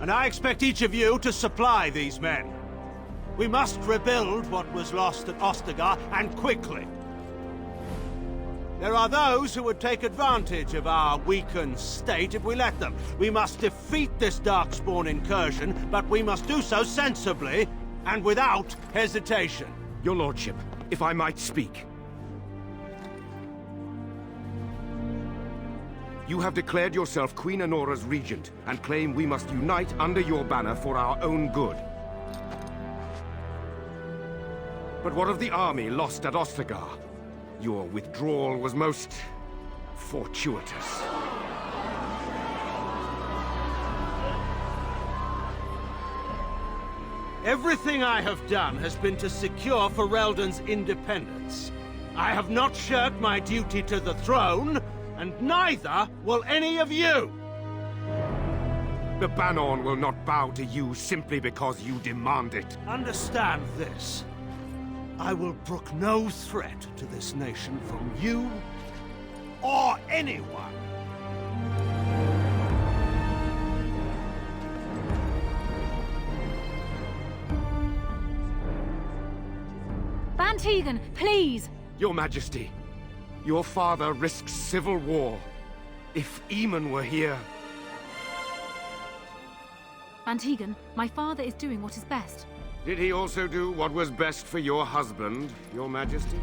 and I expect each of you to supply these men. We must rebuild what was lost at Ostagar, and quickly. There are those who would take advantage of our weakened state if we let them. We must defeat this Darkspawn incursion, but we must do so sensibly and without hesitation. Your lordship, if I might speak. You have declared yourself Queen Anora's regent, and claim we must unite under your banner for our own good. But what of the army lost at Ostagar? Your withdrawal was most fortuitous. Everything I have done has been to secure Ferelden's independence. I have not shirked my duty to the throne, and neither will any of you! The Bannorn will not bow to you simply because you demand it. Understand this. I will brook no threat to this nation from you or anyone. Van Tegan, please! Your Majesty, your father risks civil war. If Eamon were here... Van Tegan, my father is doing what is best. Did he also do what was best for your husband, Your Majesty?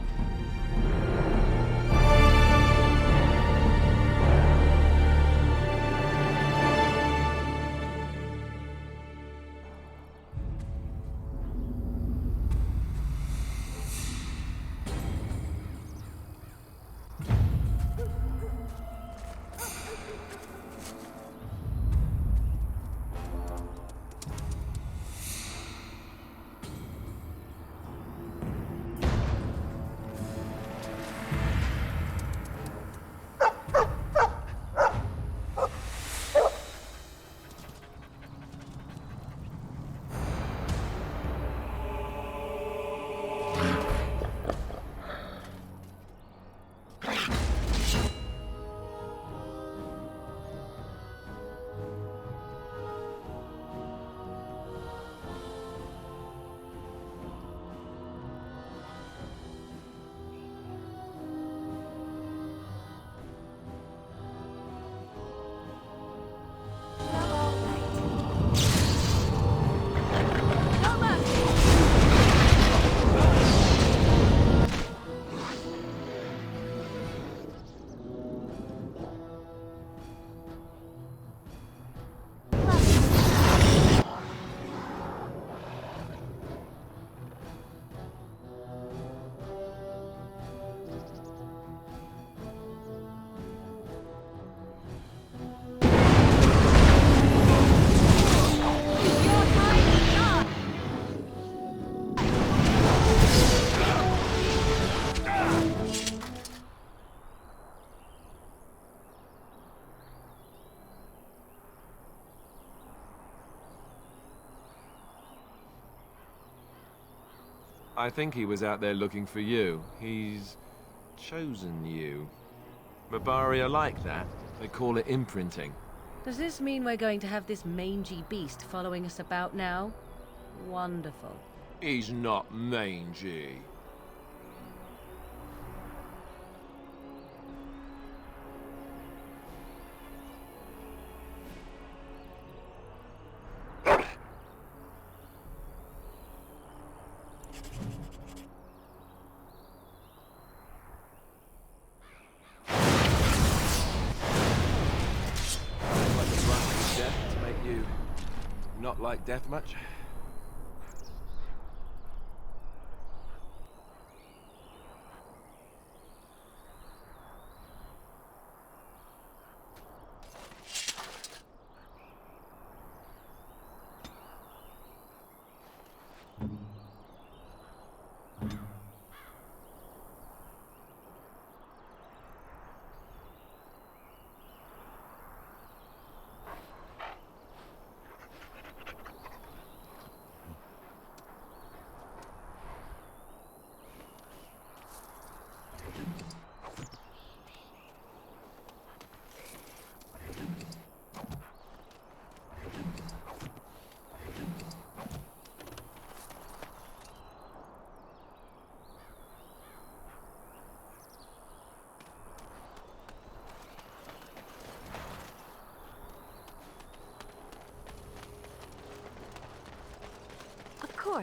I think he was out there looking for you. He's chosen you. Mabari are like that. They call it imprinting. Does this mean we're going to have this mangy beast following us about now? Wonderful. He's not mangy. Not like death much?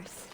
course.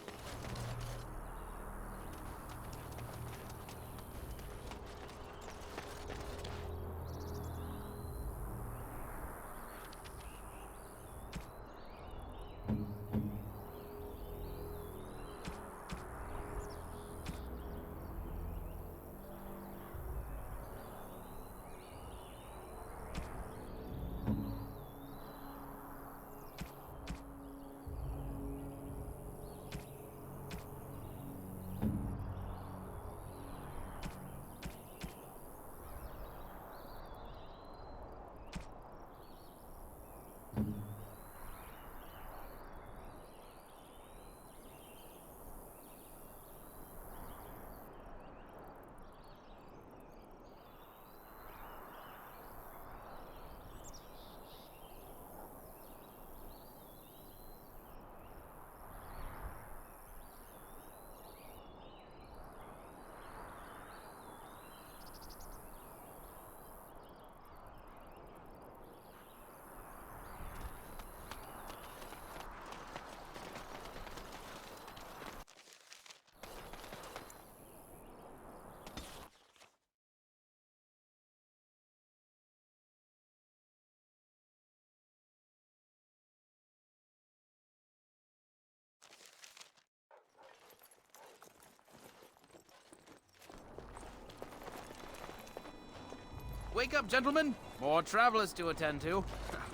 Wake up, gentlemen! More travelers to attend to.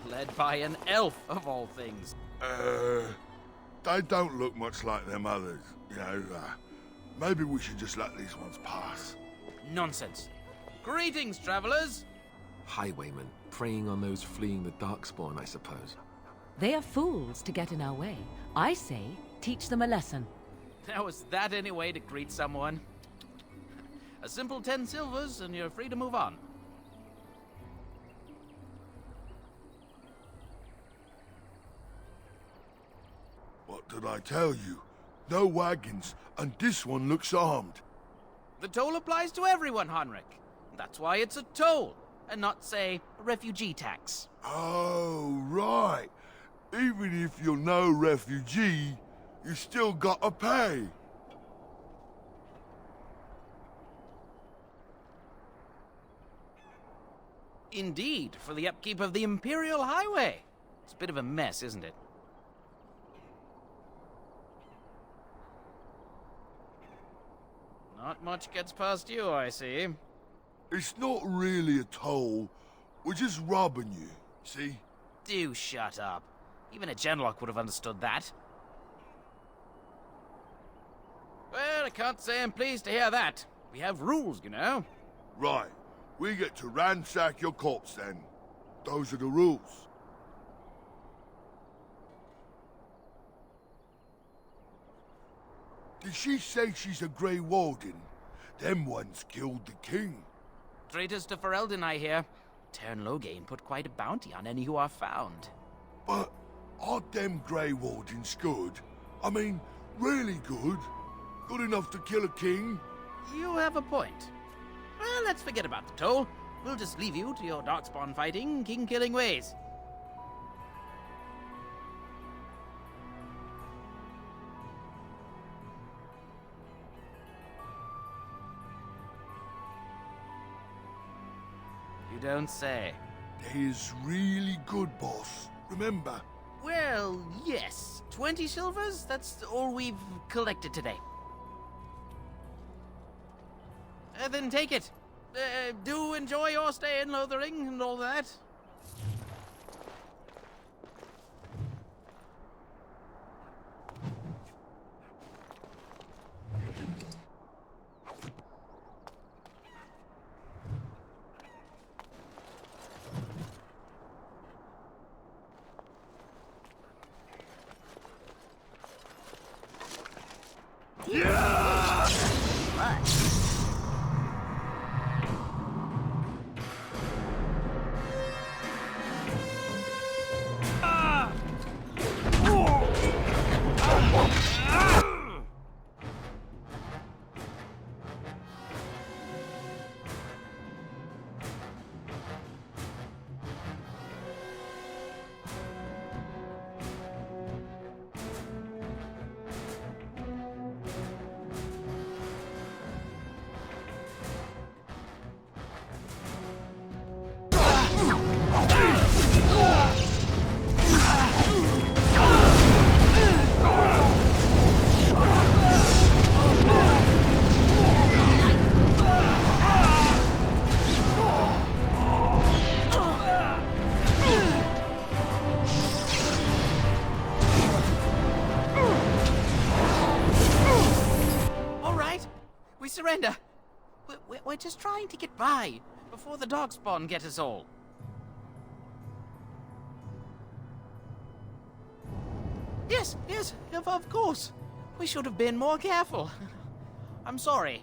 Led by an elf, of all things. They don't look much like them others, you know. Maybe we should just let these ones pass. Nonsense. Greetings, travelers! Highwaymen, preying on those fleeing the Darkspawn, I suppose. They are fools to get in our way. I say, teach them a lesson. Now, is that any way to greet someone? A simple 10 silvers, and you're free to move on. What did I tell you? No wagons, and this one looks armed. The toll applies to everyone, Henrik. That's why it's a toll, and not, say, a refugee tax. Oh, right. Even if you're no refugee, you still gotta pay. Indeed, for the upkeep of the Imperial Highway. It's a bit of a mess, isn't it? Not much gets past you, I see. It's not really a toll. We're just robbing you, see? Do shut up. Even a Genlock would have understood that. Well, I can't say I'm pleased to hear that. We have rules, you know. Right. We get to ransack your corpse then. Those are the rules. Did she say she's a Grey Warden? Them ones killed the king. Traitors to Ferelden, I hear. Tern Loghain put quite a bounty on any who are found. But are them Grey Wardens good? I mean, really good? Good enough to kill a king? You have a point. Well, let's forget about the toll. We'll just leave you to your Darkspawn fighting, king-killing ways. You don't say. They is really good, boss. Remember? Well, yes. 20 silvers? That's all we've collected today. Then take it. Do enjoy your stay in Lothering and all that. We're just trying to get by before the Darkspawn get us all. Yes, of course. We should have been more careful. I'm sorry.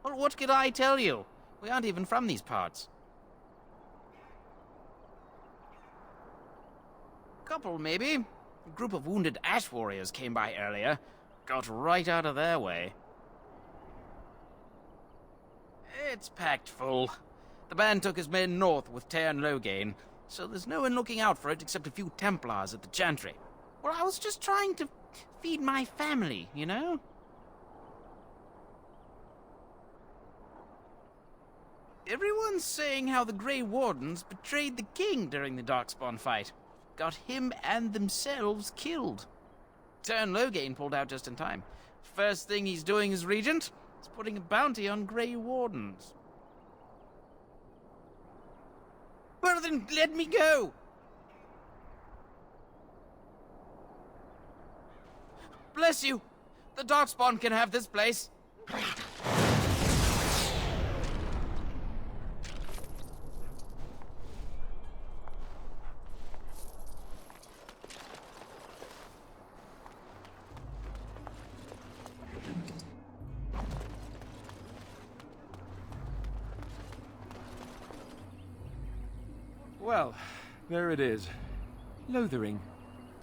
Well, what could I tell you? We aren't even from these parts. Couple, maybe. A group of wounded Ash Warriors came by earlier. Got right out of their way. It's packed full. The band took his men north with Teyrn Loghain, so there's no one looking out for it except a few Templars at the Chantry. Well, I was just trying to feed my family, you know? Everyone's saying how the Grey Wardens betrayed the king during the Darkspawn fight. Got him and themselves killed. Teyrn Loghain pulled out just in time. First thing he's doing as regent is putting a bounty on Grey Wardens. Well then, let me go! Bless you! The Darkspawn can have this place. Well, there it is. Lothering.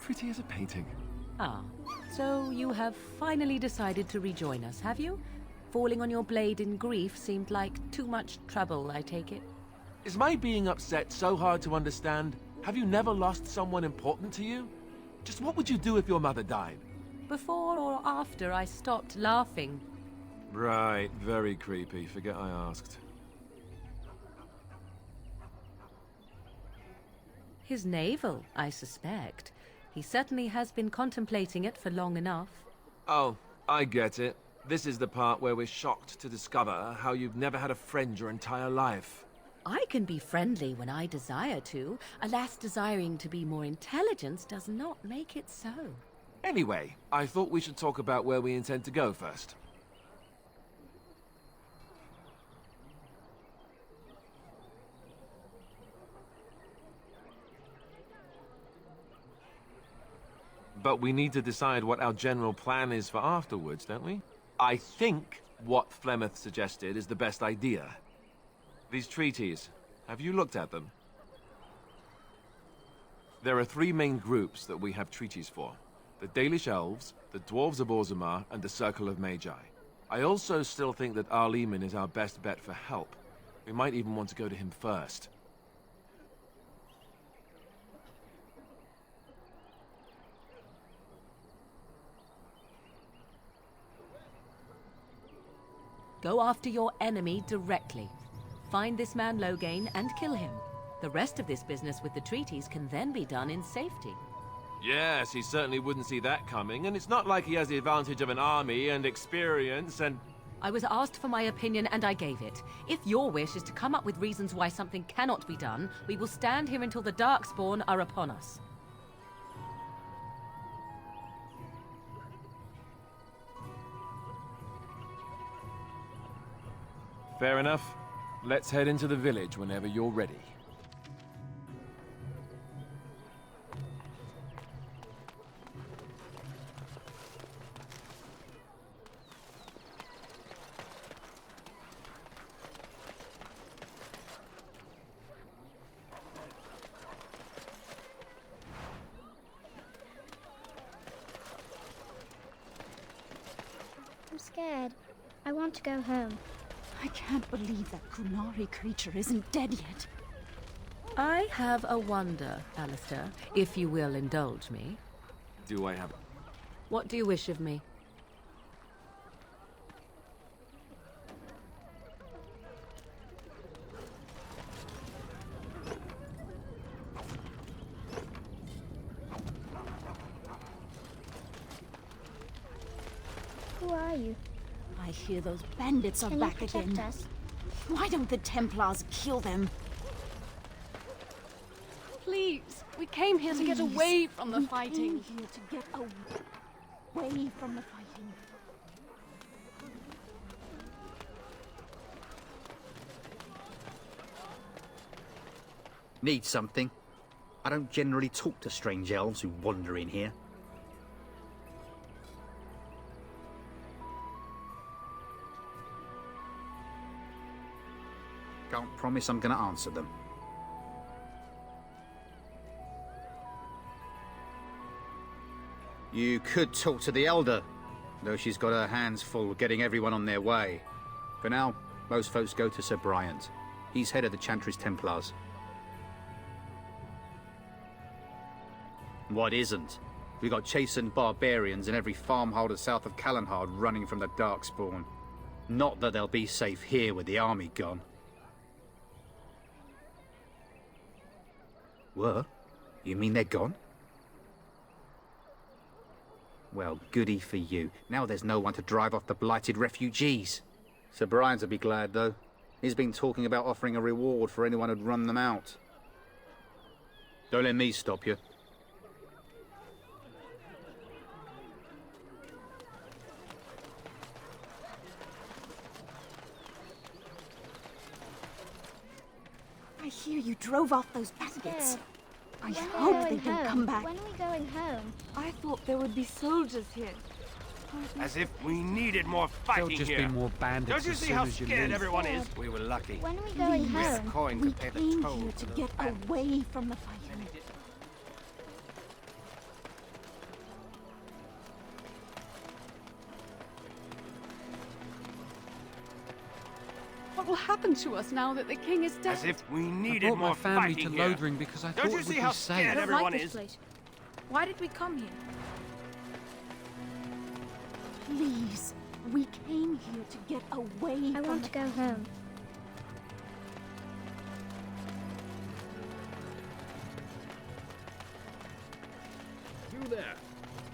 Pretty as a painting. Ah, so you have finally decided to rejoin us, have you? Falling on your blade in grief seemed like too much trouble, I take it. Is my being upset so hard to understand? Have you never lost someone important to you? Just what would you do if your mother died? Before or after I stopped laughing? Right, very creepy. Forget I asked. His navel, I suspect. He certainly has been contemplating it for long enough. Oh, I get it. This is the part where we're shocked to discover how you've never had a friend your entire life. I can be friendly when I desire to. Alas, desiring to be more intelligent does not make it so. Anyway, I thought we should talk about where we intend to go first. But we need to decide what our general plan is for afterwards, don't we? I think what Flemeth suggested is the best idea. These treaties, have you looked at them? There are three main groups that we have treaties for. The Dalish Elves, the Dwarves of Orzammar, and the Circle of Magi. I also still think that Arleman is our best bet for help. We might even want to go to him first. Go after your enemy directly. Find this man Loghain and kill him. The rest of this business with the treaties can then be done in safety. Yes, he certainly wouldn't see that coming, and it's not like he has the advantage of an army and experience and... I was asked for my opinion and I gave it. If your wish is to come up with reasons why something cannot be done, we will stand here until the Darkspawn are upon us. Fair enough. Let's head into the village whenever you're ready. I'm scared. I want to go home. I can't believe that Qunari creature isn't dead yet. I have a wonder, Alistair, if you will indulge me. Do I have... What do you wish of me? Who are you? I hear those bandits are Can back you protect again. us? Why don't the Templars kill them? Please, we came here to get away from the We fighting. came here to get away from the fighting. Need something? I don't generally talk to strange elves who wander in here. Can't promise I'm gonna answer them. You could talk to the Elder, though she's got her hands full getting everyone on their way. For now, most folks go to Sir Bryant. He's head of the Chantry's Templars. What isn't? We got chastened barbarians in every farmholder south of Callanhard running from the Darkspawn. Not that they'll be safe here with the army gone. What? You mean they're gone? Well, goody for you. Now there's no one to drive off the blighted refugees. Sir Bryant will be glad, though. He's been talking about offering a reward for anyone who'd run them out. Don't let me stop you. I hear you drove off those bandits. Dad, I when are we hope they going don't home? come back. When are we going home? I thought there would be soldiers here. As if we needed more fighting There'll just here. be more bandits. Don't you as see soon how as you scared leave. everyone is? Dad, We were lucky. when are we going Please. This home? coin We could pay the came toll here for to the get bandits. away from the fighting. What will happen to us now that the king is dead? As if we I needed brought more my family fighting to here. Lothering because I Don't thought you it see would how be safe. scared I don't everyone like is? this place. Why did we come here? Please, we came here to get away I from want the to go home. You there.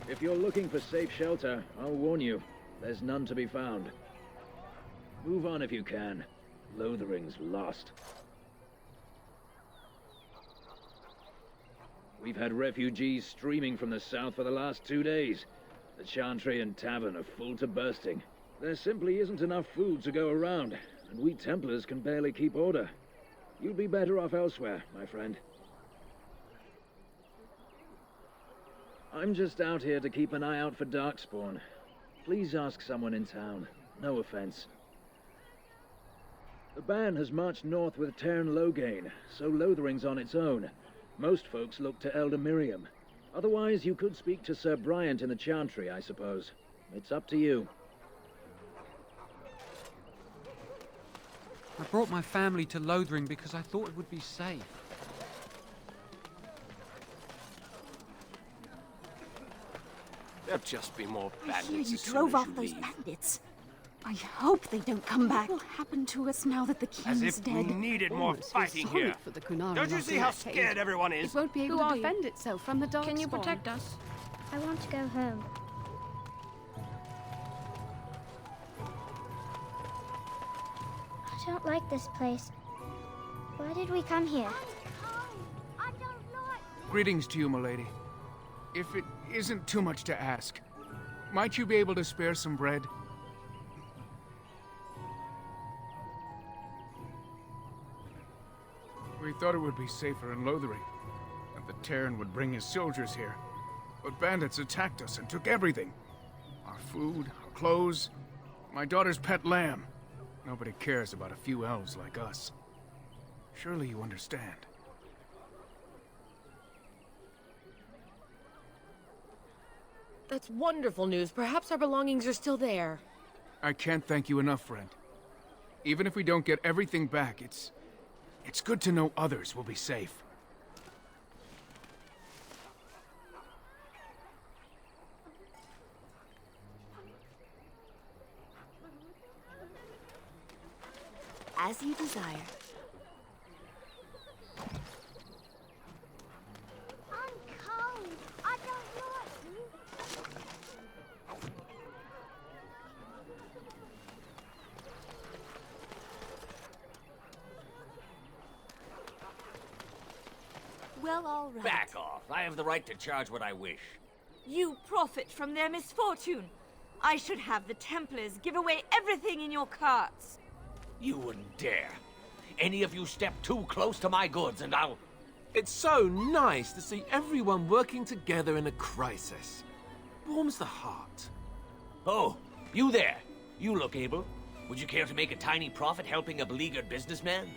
If you're looking for safe shelter, I'll warn you, there's none to be found. Move on if you can. Lothering's lost. We've had refugees streaming from the south for the last 2 days. The Chantry and Tavern are full to bursting. There simply isn't enough food to go around, and we Templars can barely keep order. You'd be better off elsewhere, my friend. I'm just out here to keep an eye out for Darkspawn. Please ask someone in town. No offense. The band has marched north with Tern Loghain, so Lothering's on its own. Most folks look to Elder Miriam. Otherwise, you could speak to Sir Bryant in the Chantry, I suppose. It's up to you. I brought my family to Lothering because I thought it would be safe. There'll just be more I hear bandits you as soon drove as off you those leave. bandits. I hope they don't come back. What will happen to us now that the As king's if dead? we needed more Almost feel fighting sorry here. for the Kunari Don't you lost see in how that cave. scared everyone is? It won't be able Who to are you? defend itself from the Darkspawn. Can you protect us? I want to go home. I don't like this place. Why did we come here? Greetings to you, milady. If it isn't too much to ask, might you be able to spare some bread? We thought it would be safer in Lothering, that the Terran would bring his soldiers here. But bandits attacked us and took everything. Our food, our clothes, my daughter's pet lamb. Nobody cares about a few elves like us. Surely you understand. That's wonderful news. Perhaps our belongings are still there. I can't thank you enough, friend. Even if we don't get everything back, it's good to know others will be safe. As you desire. I'm cold. I don't like you. Well, all right. Back off. I have the right to charge what I wish. You profit from their misfortune. I should have the Templars give away everything in your carts. You wouldn't dare. Any of you step too close to my goods and I'll... It's so nice to see everyone working together in a crisis. Warms the heart. Oh, you there. You look able. Would you care to make a tiny profit helping a beleaguered businessman?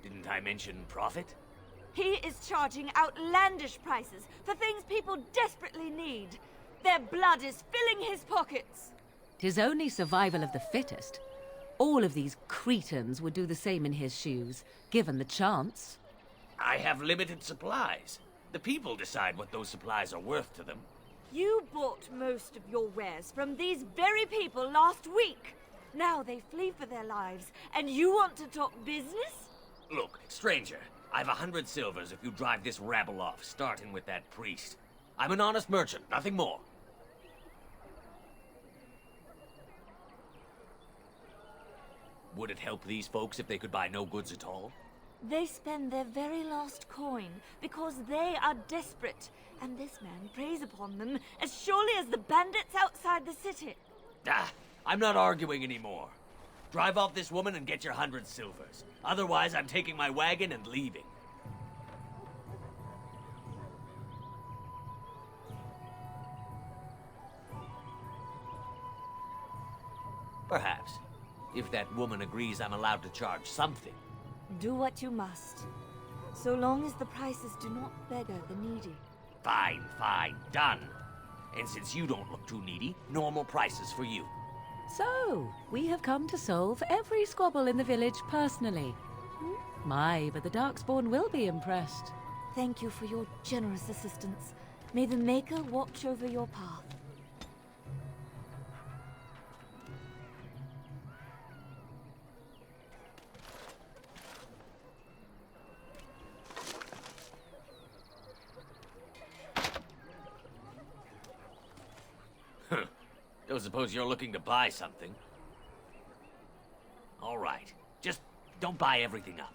Didn't I mention profit? He is charging outlandish prices for things people desperately need. Their blood is filling his pockets. 'Tis only survival of the fittest. All of these cretins would do the same in his shoes, given the chance. I have limited supplies. The people decide what those supplies are worth to them. You bought most of your wares from these very people last week. Now they flee for their lives, and you want to talk business? Look, stranger, I've 100 silvers if you drive this rabble off, starting with that priest. I'm an honest merchant, nothing more. Would it help these folks if they could buy no goods at all? They spend their very last coin because they are desperate, and this man preys upon them as surely as the bandits outside the city. Ah, I'm not arguing anymore. Drive off this woman and get your 100 silvers. Otherwise, I'm taking my wagon and leaving. Perhaps. If that woman agrees I'm allowed to charge something. Do what you must, so long as the prices do not beggar the needy. Fine, fine, done. And since you don't look too needy, normal prices for you. So, we have come to solve every squabble in the village personally. My, but the Darkspawn will be impressed. Thank you for your generous assistance. May the Maker watch over your path. Don't suppose you're looking to buy something. All right. Just don't buy everything up.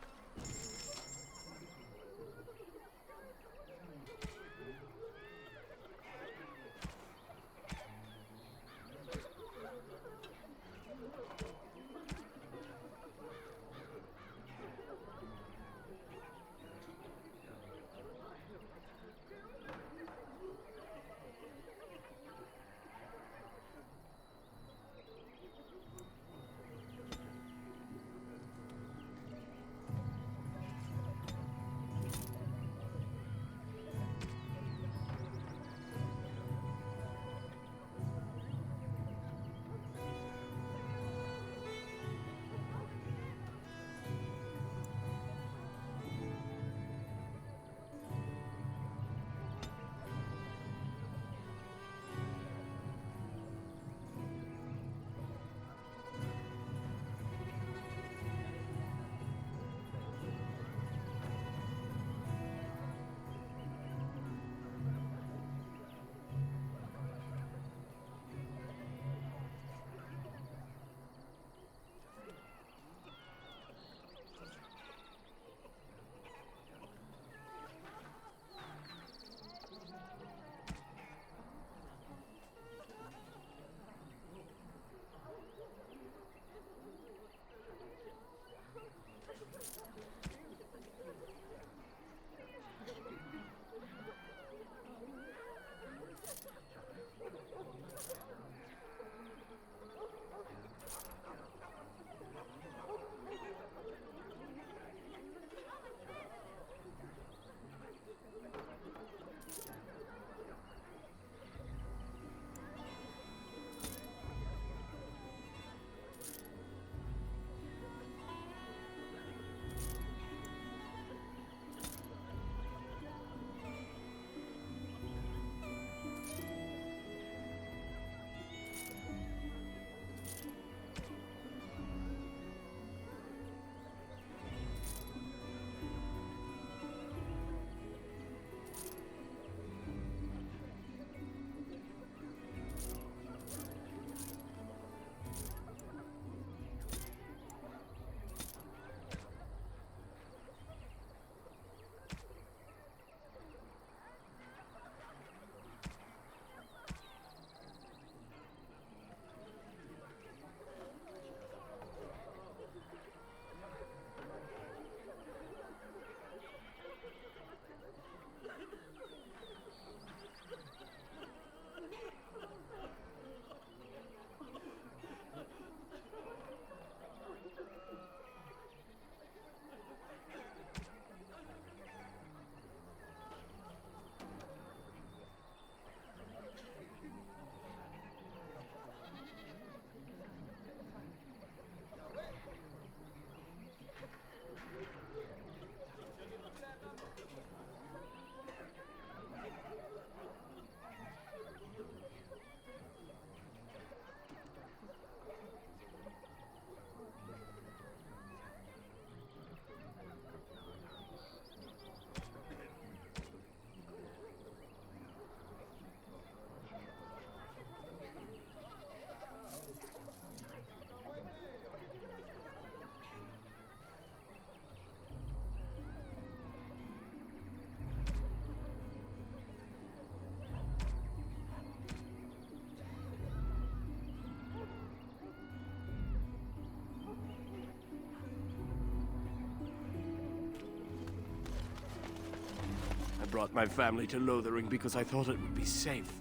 brought my family to Lothering because I thought it would be safe.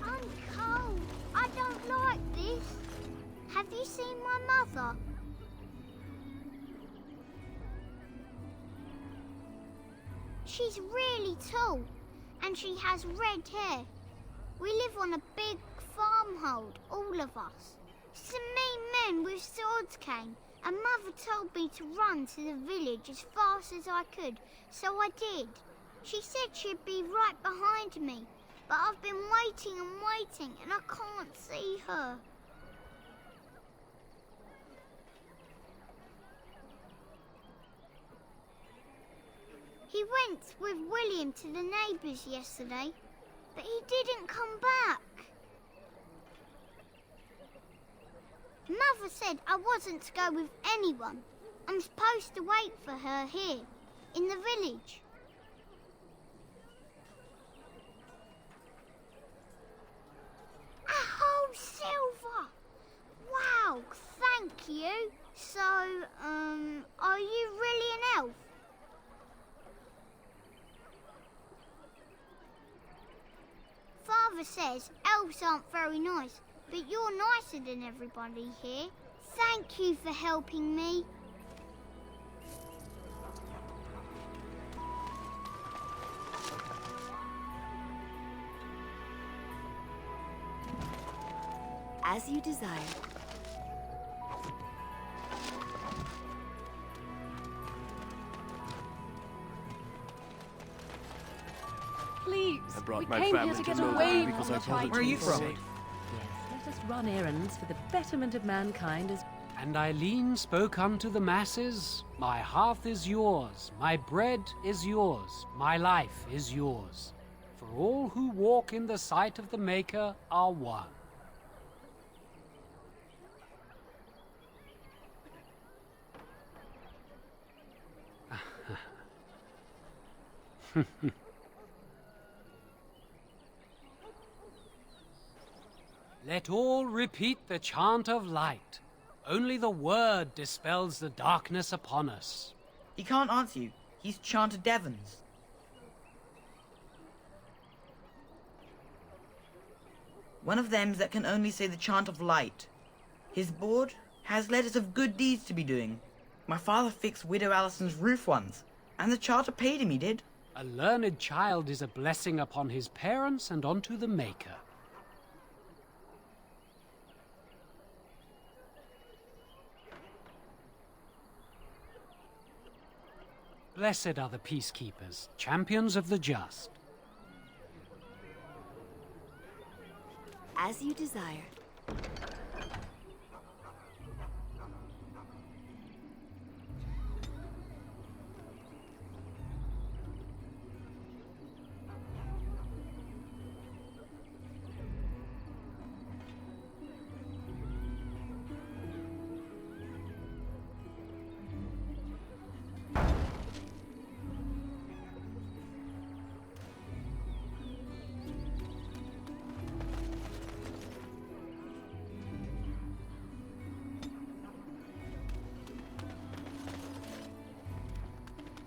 I'm cold. I don't like this. Have you seen my mother? She's really tall, and she has red hair. We live on a big farmhold, all of us. Some mean men with swords came, and Mother told me to run to the village as fast as I could, so I did. She said she'd be right behind me, but I've been waiting and waiting, and I can't see her. He went with William to the neighbours yesterday, but he didn't come back. Mother said I wasn't to go with anyone. I'm supposed to wait for her here, in the village. A whole silver! Wow, thank you. So, are you really an elf? Father says elves aren't very nice, but you're nicer than everybody here. Thank you for helping me. As you desire. Please, I brought we my came here family to to get Lothering away because from I the thought it Where are would you be from? safe. Yes, let us run errands for the betterment of mankind as... And Eileen spoke unto the masses, My hearth is yours, my bread is yours, my life is yours. For all who walk in the sight of the Maker are one. Let all repeat the chant of light. Only the word dispels the darkness upon us. He can't answer you. He's chanted Devons. One of them that can only say the chant of light. His board has letters of good deeds to be doing. My father fixed Widow Allison's roof once, and the charter paid him, he did. A learned child is a blessing upon his parents and unto the Maker. Blessed are the peacekeepers, champions of the just. As you desire.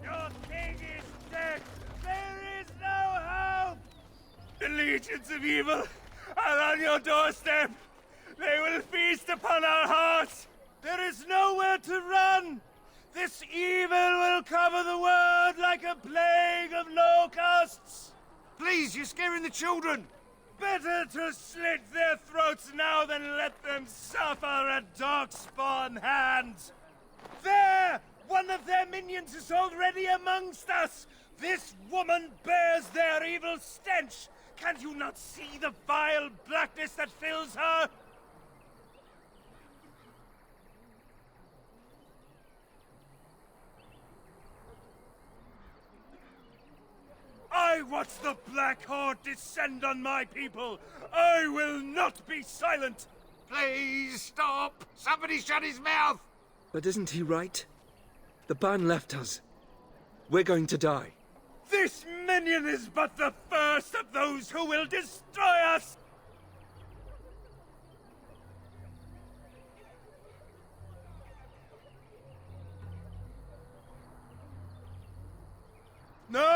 Your king is dead! There is no hope! The legions of evil are on your doorstep! They will feast upon our hearts! There is nowhere to run! This evil will cover the world like a plague of locusts! Please, you're scaring the children! Better to slit their throats now than let them suffer at Darkspawn hands! There! One of their minions is already amongst us! This woman bears their evil stench! Can you not see the vile blackness that fills her? I watch the Black Horde descend on my people! I will not be silent! Please, stop! Somebody shut his mouth! But isn't he right? The ban left us. We're going to die. This minion is but the first of those who will destroy us!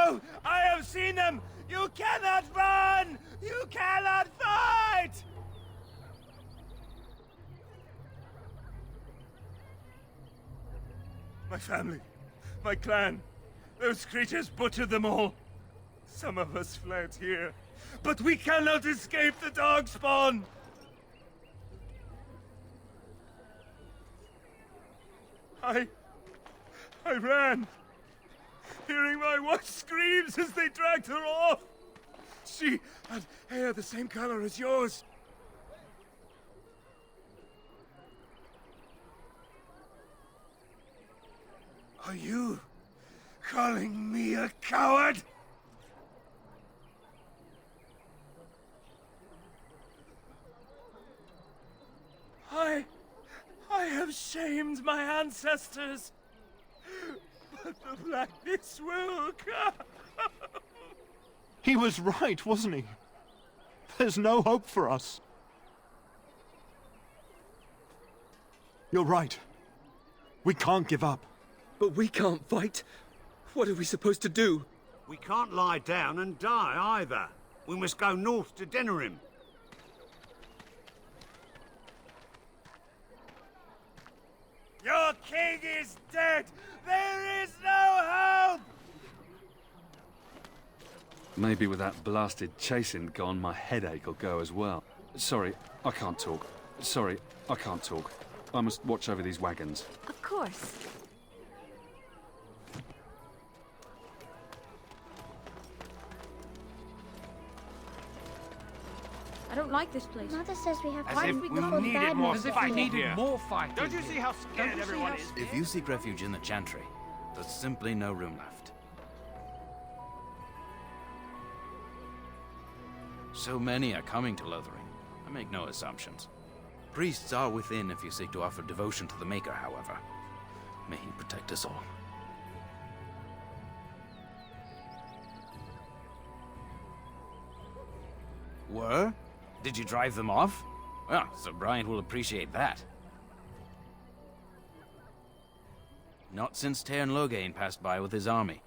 No! I have seen them! You cannot run! You cannot fight! My family, my clan, those creatures butchered them all. Some of us fled here, but we cannot escape the Darkspawn! I ran, hearing my wife's screams as they dragged her off. She had hair the same color as yours. Are you calling me a coward? I have shamed my ancestors, but the blackness will come. He was right, wasn't he? There's no hope for us. You're right. We can't give up. But we can't fight. What are we supposed to do? We can't lie down and die either. We must go north to Denerim. Your king is dead! There is no hope! Maybe with that blasted chasing gone, my headache will go as well. Sorry, I can't talk. Sorry, I can't talk. I must watch over these wagons. Of course. I don't like this place. Mother says we have As to if fight we before the needed bad more news. fighting here. More fighting. Don't you see how scared everyone is? If you seek refuge in the Chantry, there's simply no room left. So many are coming to Lothering. I make no assumptions. Priests are within if you seek to offer devotion to the Maker, however. May he protect us all. Were? Did you drive them off? Well, Sir Brian will appreciate that. Not since Tairn Loghain passed by with his army.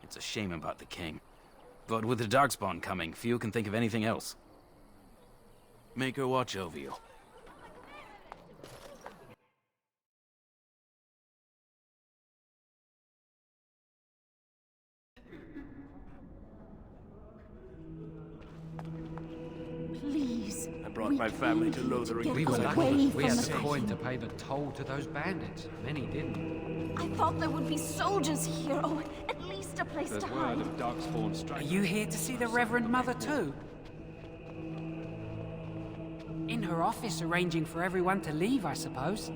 It's a shame about the king. But with the Darkspawn coming, few can think of anything else. Make her watch over you. Please. I brought my family to Lothering. We were away lucky. We from had the the city. coin to pay the toll to those bandits. Many didn't. I thought there would be soldiers here. Oh, at least a place There's to word hide. of Darkspawn Are strike. you here to see the Reverend Mother too? In her office arranging for everyone to leave, I suppose.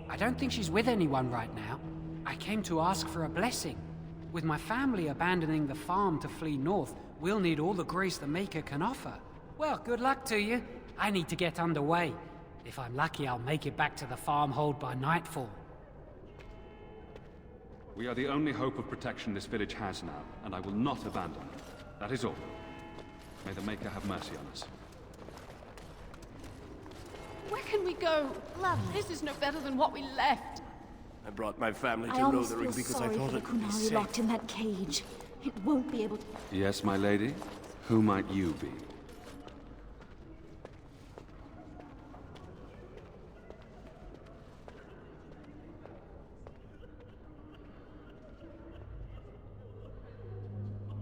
I don't think she's with anyone right now. I came to ask for a blessing. With my family abandoning the farm to flee north, we'll need all the grace the Maker can offer. Well, good luck to you. I need to get underway. If I'm lucky, I'll make it back to the farmhold by nightfall. We are the only hope of protection this village has now, and I will not abandon it. That is all. May the Maker have mercy on us. Where can we go? Lovely. This is no better than what we left. I brought my family I to almost Lothering feel because I sorry thought for the it would be Kunari safe. locked in that cage. It won't be able to... Yes, my lady? Who might you be?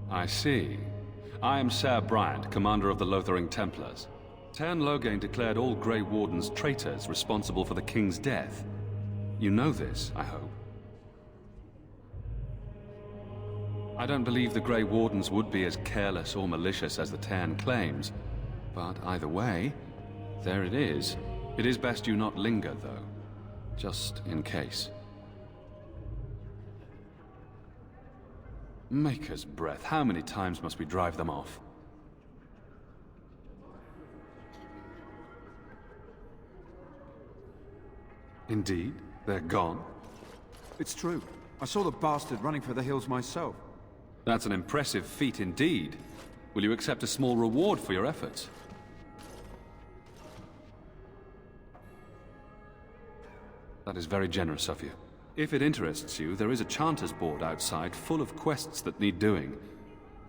I see. I am Ser Bryant, commander of the Lothering Templars. Tairn Loghain declared all Grey Wardens traitors responsible for the king's death. You know this, I hope. I don't believe the Grey Wardens would be as careless or malicious as the Tairn claims. But either way, there it is. It is best you not linger, though. Just in case. Maker's breath, how many times must we drive them off? Indeed, they're gone. It's true. I saw the bastard running for the hills myself. That's an impressive feat indeed. Will you accept a small reward for your efforts? That is very generous of you. If it interests you, there is a Chanter's board outside full of quests that need doing.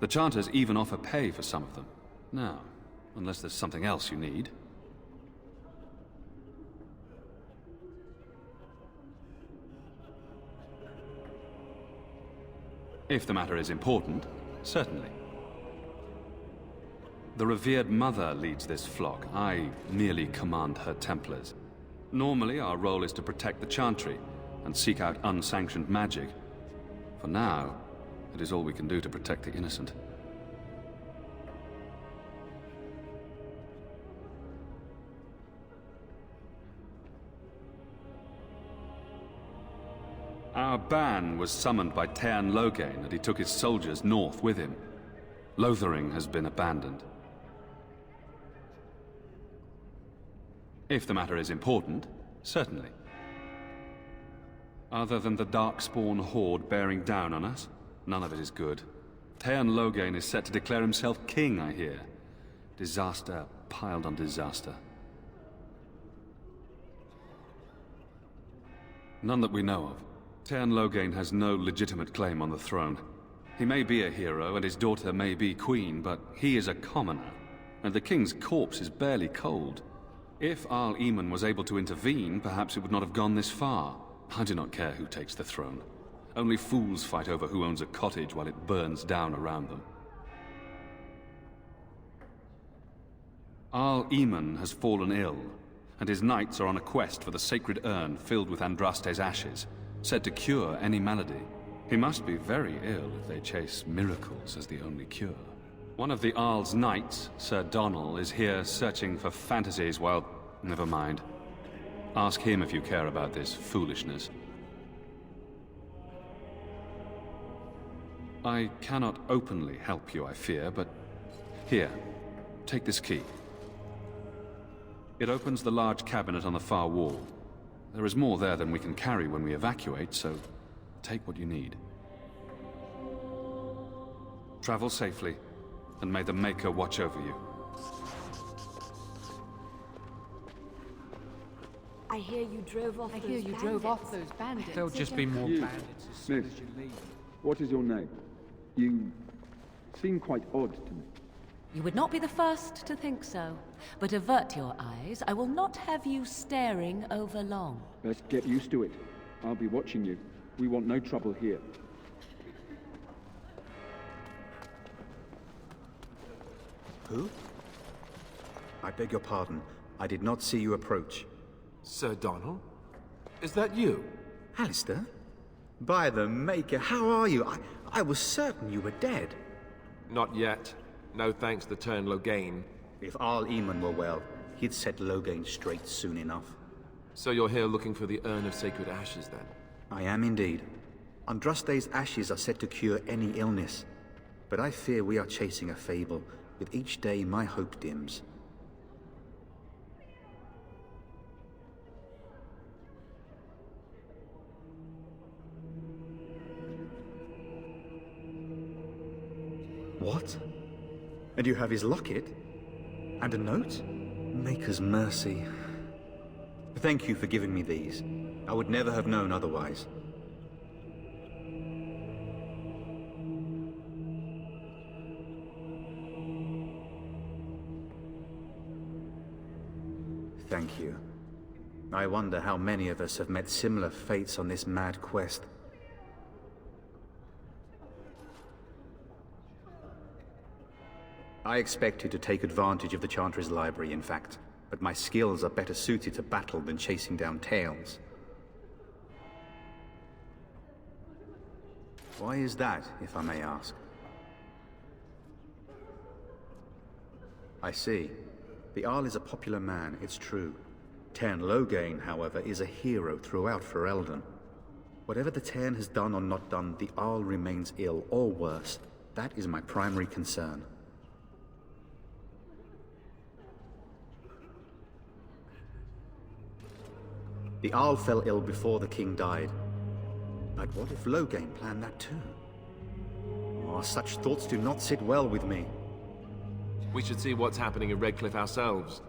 The charters even offer pay for some of them. Now, unless there's something else you need. If the matter is important, certainly. The revered mother leads this flock. I merely command her Templars. Normally, our role is to protect the Chantry and seek out unsanctioned magic. For now, it is all we can do to protect the innocent. Our ban was summoned by Teyrn Loghain, and he took his soldiers north with him. Lothering has been abandoned. If the matter is important, certainly. Other than the Darkspawn horde bearing down on us, none of it is good. Teyrn Loghain is set to declare himself king, I hear. Disaster piled on disaster. None that we know of. Teyrn Loghain has no legitimate claim on the throne. He may be a hero, and his daughter may be queen, but he is a commoner, and the king's corpse is barely cold. If Arl Eamon was able to intervene, perhaps it would not have gone this far. I do not care who takes the throne. Only fools fight over who owns a cottage while it burns down around them. Arl Eamon has fallen ill, and his knights are on a quest for the sacred urn filled with Andraste's ashes, said to cure any malady. He must be very ill if they chase miracles as the only cure. One of the Arl's knights, Sir Donnell, is here searching for fantasies while... Never mind. Ask him if you care about this foolishness. I cannot openly help you, I fear, but... Here, take this key. It opens the large cabinet on the far wall. There is more there than we can carry when we evacuate, so take what you need. Travel safely, and may the Maker watch over you. I hear you drove off those bandits. There'll just be more bandits as soon as you leave. What is your name? You seem quite odd to me. You would not be the first to think so. But avert your eyes. I will not have you staring over long. Best get used to it. I'll be watching you. We want no trouble here. Who? I beg your pardon. I did not see you approach. Sir Donnell? Is that you? Alistair? By the Maker, how are you? I was certain you were dead. Not yet. No thanks to Teyrn Loghain. If Arl Eamon were well, he'd set Loghain straight soon enough. So you're here looking for the Urn of Sacred Ashes, then? I am indeed. Andraste's ashes are said to cure any illness. But I fear we are chasing a fable. With each day, my hope dims. What? And you have his locket? And a note? Maker's mercy. Thank you for giving me these. I would never have known otherwise. Thank you. I wonder how many of us have met similar fates on this mad quest. I expected to take advantage of the Chantry's library, in fact, but my skills are better suited to battle than chasing down tales. Why is that, if I may ask? I see. The Arl is a popular man, it's true. Teyrn Loghain, however, is a hero throughout Ferelden. Whatever the Teyrn has done or not done, the Arl remains ill, or worse. That is my primary concern. The Arl fell ill before the king died. But what if Loghain planned that too? Oh, such thoughts do not sit well with me. We should see what's happening in Redcliffe ourselves.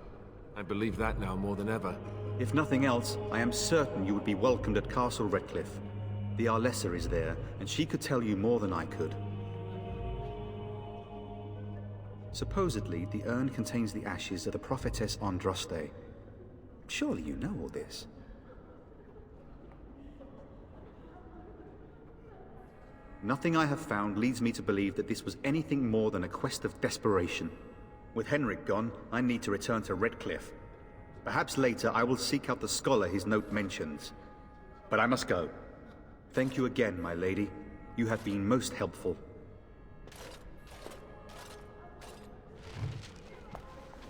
I believe that now more than ever. If nothing else, I am certain you would be welcomed at Castle Redcliffe. The Arlessa is there, and she could tell you more than I could. Supposedly, the urn contains the ashes of the prophetess Andraste. Surely you know all this. Nothing I have found leads me to believe that this was anything more than a quest of desperation. With Henrik gone, I need to return to Redcliffe. Perhaps later I will seek out the scholar his note mentions. But I must go. Thank you again, my lady. You have been most helpful.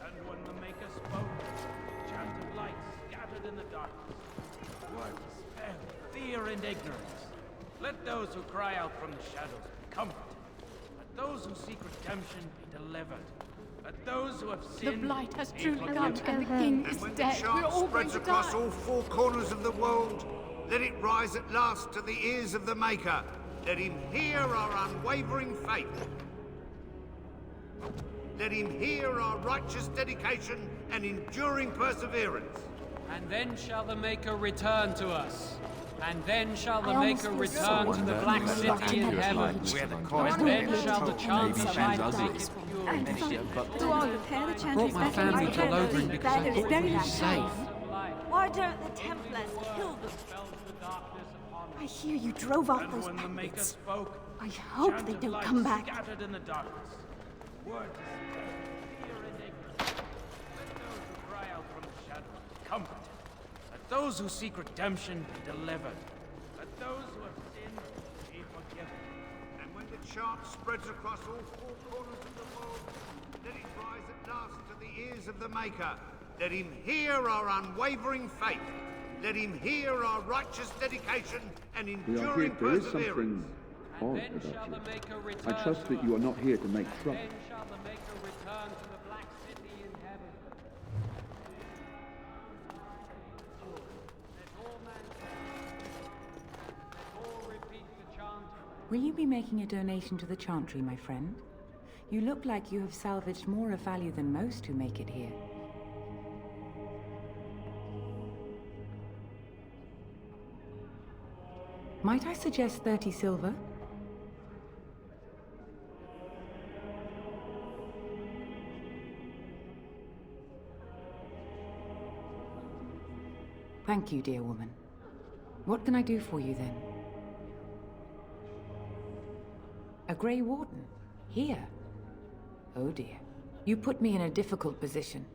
And when the Maker spoke, chant of light scattered in the darkness. Words, spell, fear, and ignorance. Let those who cry out from the shadows be comforted. Let those who seek redemption be delivered. Let those who have sinned The blight has be truly forgiven. come, and the king is And when dead. the We're chant all going spreads to across die. all four corners of the world, let it rise at last to the ears of the Maker. Let him hear our unwavering faith. Let him hear our righteous dedication and enduring perseverance. And then shall the Maker return to us. And then shall the I almost Maker feel return to the sorry Black for the City in Lord. heaven. And then shall the chant survive the wicked pure. Do I repair the chantry Brought my family to Lothering because I thought it would be safe. Why don't the Templars kill them? I hear you drove off And those when the Maker bandits. spoke, I hope chant they of don't light come back. scattered in the darkness. Words, fear, and ignorance. Let those who cry out from the shadows be comforted. Let those who seek redemption be delivered. Let those who have sinned be forgiven. And when the chant spreads across all four corners of the world, let it rise at last to the ears of the Maker. Let him hear our unwavering faith. Let him hear our righteous dedication and We are enduring here. There is perseverance. something odd about you. I trust that you are not here to make trouble. Then shall the Maker return to the Black City in heaven. Let all repeat the chant. Will you be making a donation to the Chantry, my friend? You look like you have salvaged more of value than most who make it here. Might I suggest 30 silver? Thank you, dear woman. What can I do for you then? A Grey Warden? Here? Oh dear. You put me in a difficult position.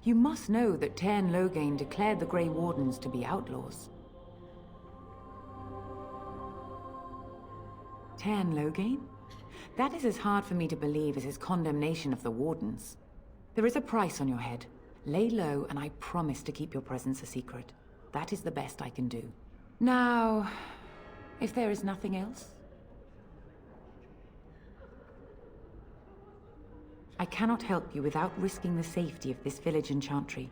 You must know that Tairn Loghain declared the Grey Wardens to be outlaws. Tairn Loghain? That is as hard for me to believe as his condemnation of the Wardens. There is a price on your head. Lay low, and I promise to keep your presence a secret. That is the best I can do. Now, if there is nothing else... I cannot help you without risking the safety of this village and Chantry.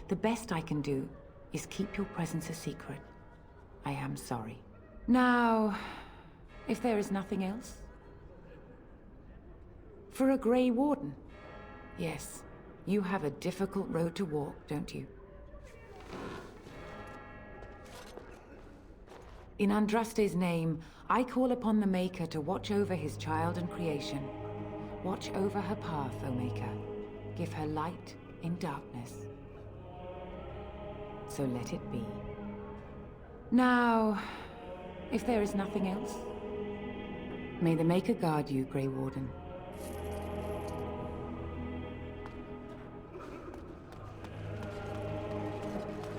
The best I can do is keep your presence a secret. I am sorry. Now, if there is nothing else... For a Grey Warden? Yes, you have a difficult road to walk, don't you? In Andraste's name, I call upon the Maker to watch over his child and creation. Watch over her path, O Maker. Give her light in darkness. So let it be. Now, if there is nothing else, may the Maker guard you, Grey Warden.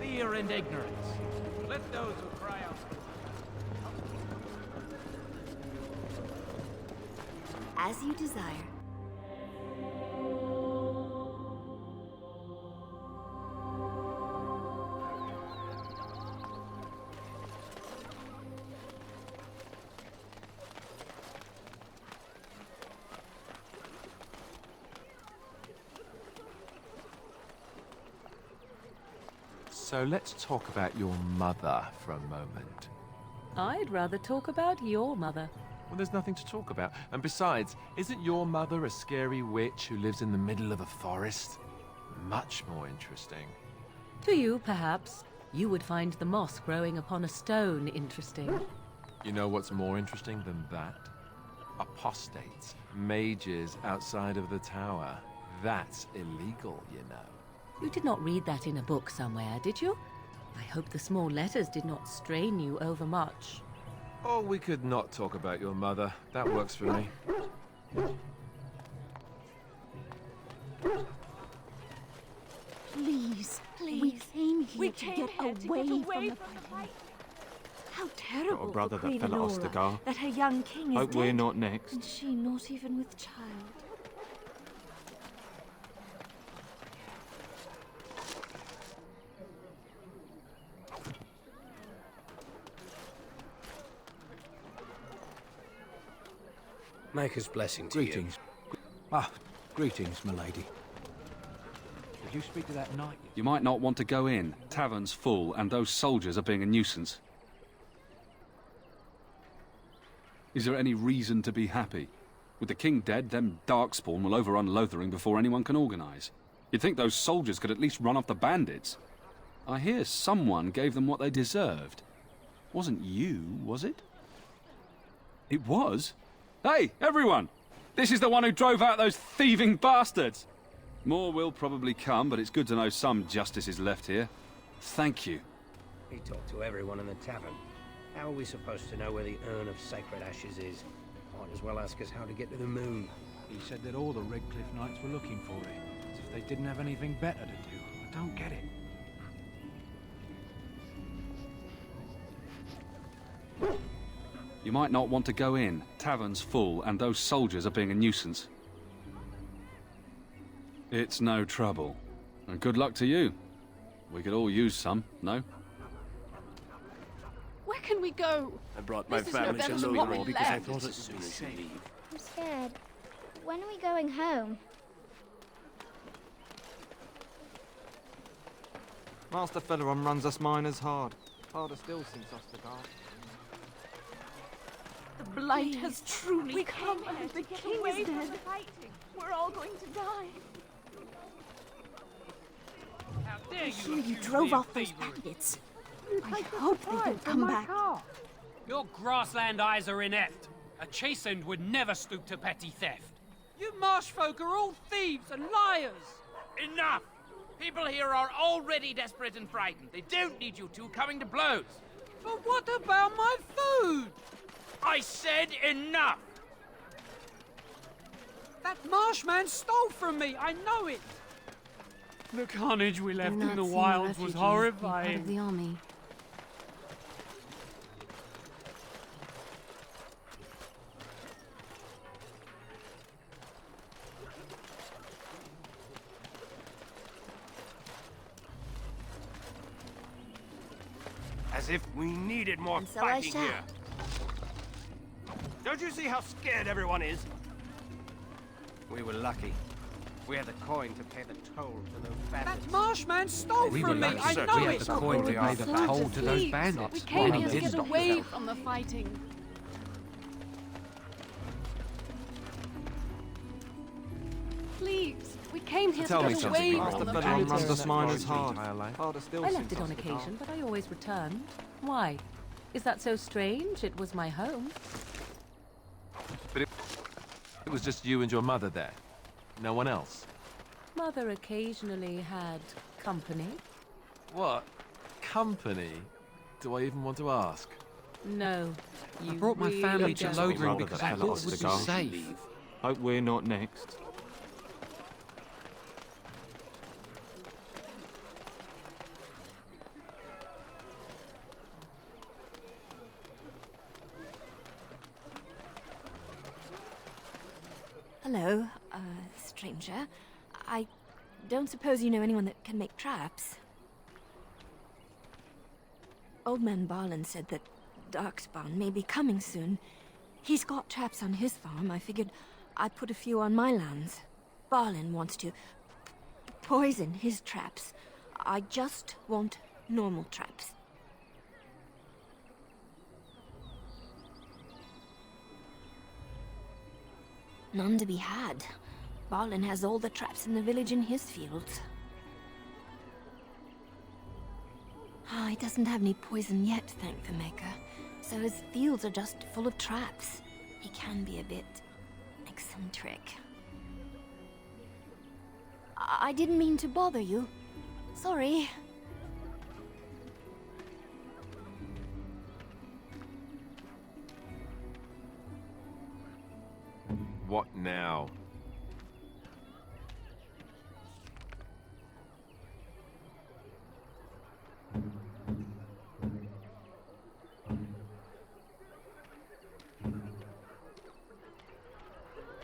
Fear and ignorance. Let those who cry out. As you desire. So let's talk about your mother for a moment. I'd rather talk about your mother. Well, there's nothing to talk about. And besides, isn't your mother a scary witch who lives in the middle of a forest? Much more interesting. To you, perhaps. You would find the moss growing upon a stone interesting. You know what's more interesting than that? Apostates, mages outside of the tower. That's illegal, you know. You did not read that in a book somewhere, did you? I hope the small letters did not strain you overmuch. Or we could not talk about your mother. That works for me. Please, we came here to get away from the fighting. How terrible Got a brother for that Queen fell at Elora, Ostagar. that her young king is Hope dead, we're not next. and she not even with child. Maker's blessing to Greetings. Greetings, milady. Did you speak to that knight? You might not want to go in. Tavern's full, and those soldiers are being a nuisance. Is there any reason to be happy? With the king dead, them Darkspawn will overrun Lothering before anyone can organize. You'd think those soldiers could at least run off the bandits. I hear someone gave them what they deserved. Wasn't you, was it? It was? Hey, everyone! This is the one who drove out those thieving bastards! More will probably come, but it's good to know some justice is left here. Thank you. He talked to everyone in the tavern. How are we supposed to know where the urn of sacred ashes is? Might as well ask us how to get to the moon. He said that all the Redcliffe Knights were looking for it, as if they didn't have anything better to do. I don't get it. You might not want to go in. Tavern's full, and those soldiers are being a nuisance. It's no trouble. And good luck to you. We could all use some, no? Where can we go? I brought my This is family to November, what Lothering we because I left. thought as soon as you leave. I'm scared. When are we going home? Master Feleron runs us miners hard. Harder still since Ostagar. The blight has truly come, came here and the to get king away is from dead. the fighting. We're all going to die. I'm sure you drove off those bandits. I hope they don't come back. Your grassland eyes are inept. A chastened would never stoop to petty theft. You marsh folk are all thieves and liars. Enough! People here are already desperate and frightened. They don't need you two coming to blows. But what about my food? I said enough! That marshman stole from me, I know it! The carnage we left in the wilds was horrifying. Part of the army. As if we needed more And so I fighting shall. here. Don't you see how scared everyone is? We were lucky. We had the coin to pay the toll to those bandits. That marshman stole We from were me, lucky, I sir. know We had it! the coin to pay the toll to those bandits. We came Well, here to he get didn't. away from the fighting. Please, we came here to Tell me get something, away Master from the Feleron fighting. runs us miners Your hard. entire life? Harder still I since left it on Ostagar. occasion, but I always returned. Why? Is that so strange? It was my home. But it was just you and your mother there. No one else. Mother occasionally had company. What? Company? Do I even want to ask? No, you I brought my really family to don't. Lothering Brother because that I fell at thought it would be Ostagar. safe. Hope we're not next. Hello, stranger. I don't suppose you know anyone that can make traps? Old man Barlin said that Darkspawn may be coming soon. He's got traps on his farm. I figured I'd put a few on my lands. Barlin wants to poison his traps. I just want normal traps. None to be had. Barlin has all the traps in the village in his fields. He doesn't have any poison yet, thank the Maker. So his fields are just full of traps. He can be a bit eccentric. I didn't mean to bother you. Sorry. What now?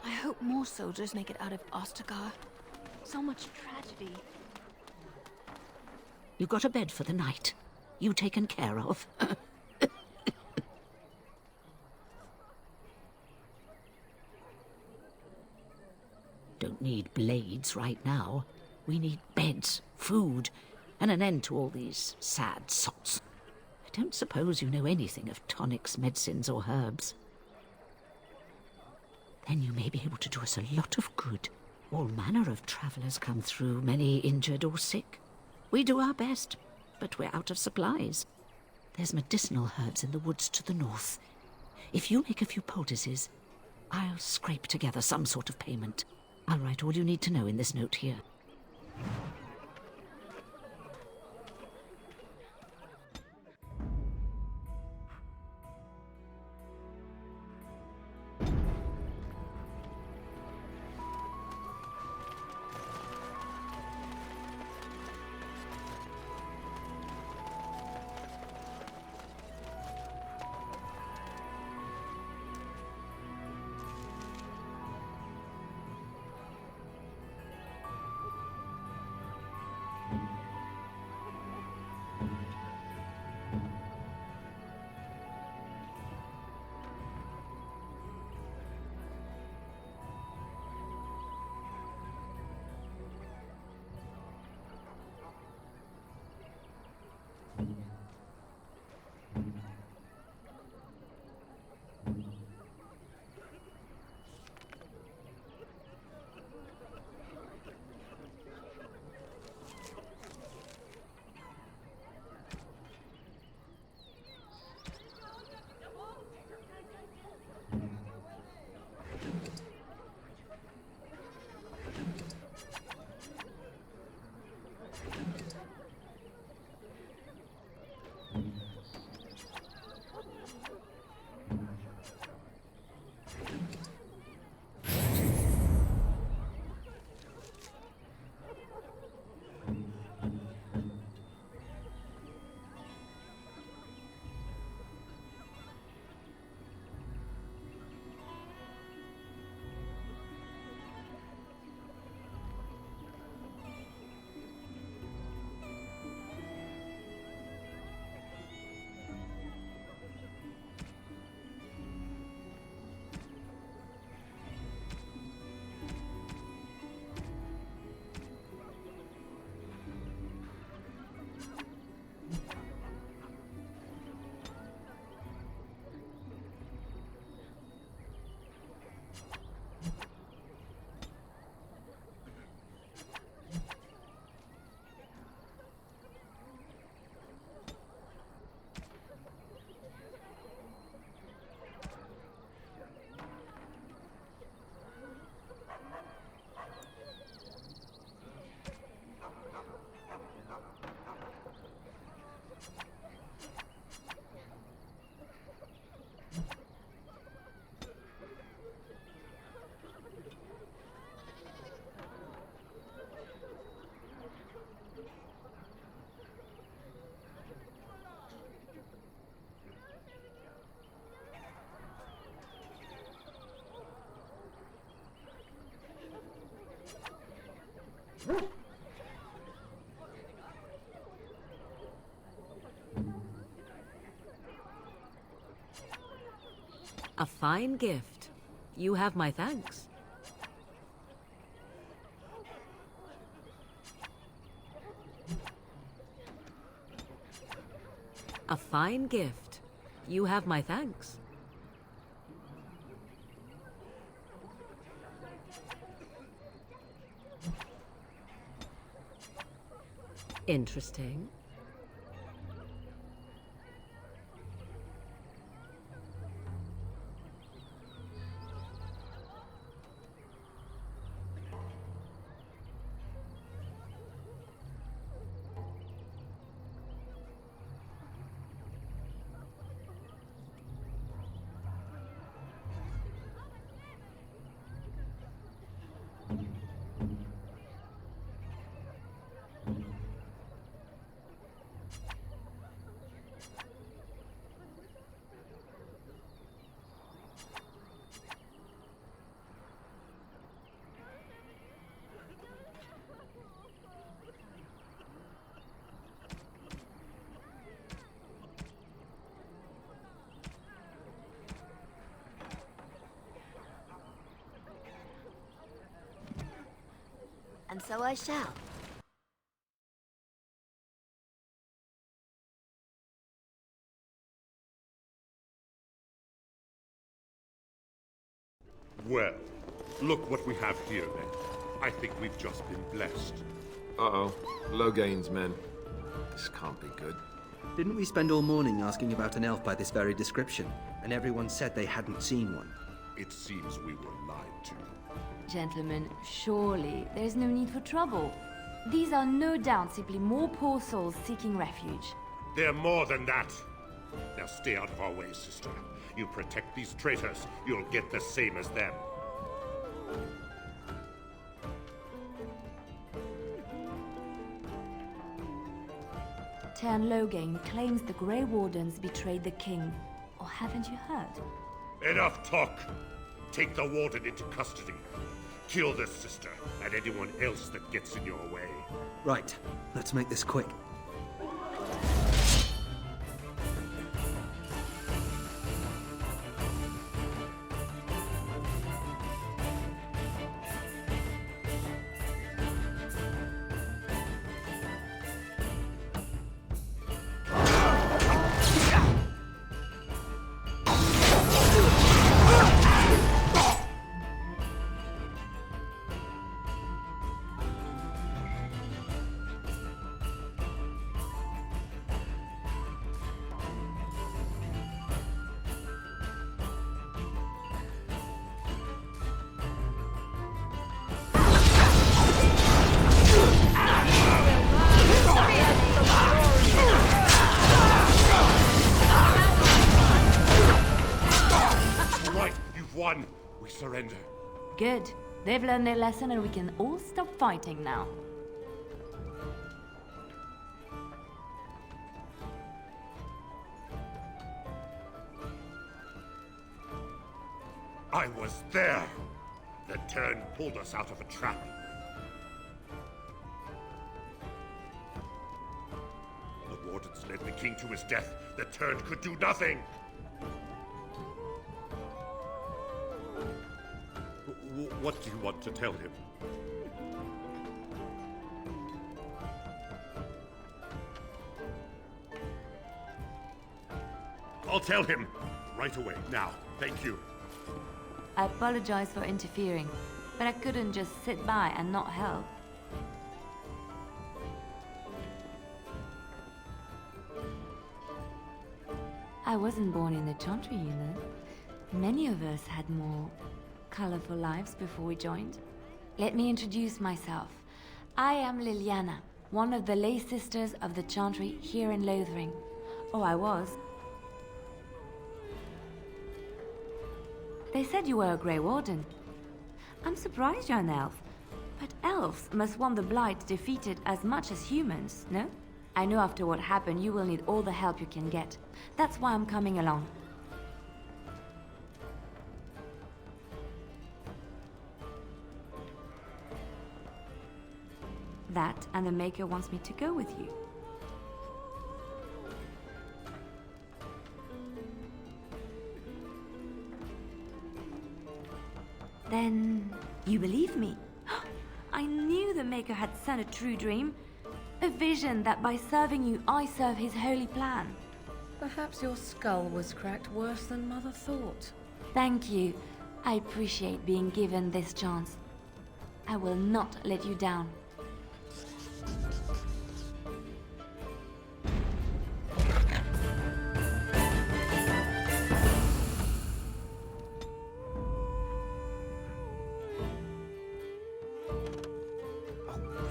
I hope more soldiers make it out of Ostagar. So much tragedy. You got a bed for the night. You taken care of. Don't need blades right now. We need beds, food, and an end to all these sad sots. I don't suppose you know anything of tonics, medicines, or herbs. Then you may be able to do us a lot of good. All manner of travellers come through, many injured or sick. We do our best, but we're out of supplies. There's medicinal herbs in the woods to the north. If you make a few poultices, I'll scrape together some sort of payment. I'll write all you need to know in this note here. A fine gift. You have my thanks. A fine gift. You have my thanks. Interesting. And so I shall. Well, look what we have here, then. I think we've just been blessed. Uh-oh. Loghain's men. This can't be good. Didn't we spend all morning asking about an elf by this very description, and everyone said they hadn't seen one? It seems we were lied to. Gentlemen, surely there's no need for trouble. These are no doubt simply more poor souls seeking refuge. They're more than that. Now stay out of our way, sister. You protect these traitors, you'll get the same as them. Tern Loghain claims the Grey Wardens betrayed the king. Or haven't you heard? Enough talk! Take the warden into custody. Kill this sister, and anyone else that gets in your way. Right. Let's make this quick. We surrender. Good. They've learned their lesson and we can all stop fighting now. I was there! The Tern pulled us out of a trap. The wardens led the king to his death. The Tern could do nothing! What do you want to tell him? I'll tell him! Right away, now. Thank you. I apologize for interfering, but I couldn't just sit by and not help. I wasn't born in the Chantry, you know. Many of us had more colorful lives before we joined. Let me introduce myself. I am Liliana, one of the lay sisters of the Chantry here in Lothering. Oh, I was. They said you were a Grey Warden. I'm surprised you're an elf. But elves must want the Blight defeated as much as humans, no? I know after what happened you will need all the help you can get. That's why I'm coming along. That and the Maker wants me to go with you. Then you believe me? I knew the Maker had sent a true dream. A vision that by serving you, I serve his holy plan. Perhaps your skull was cracked worse than Mother thought. Thank you. I appreciate being given this chance. I will not let you down.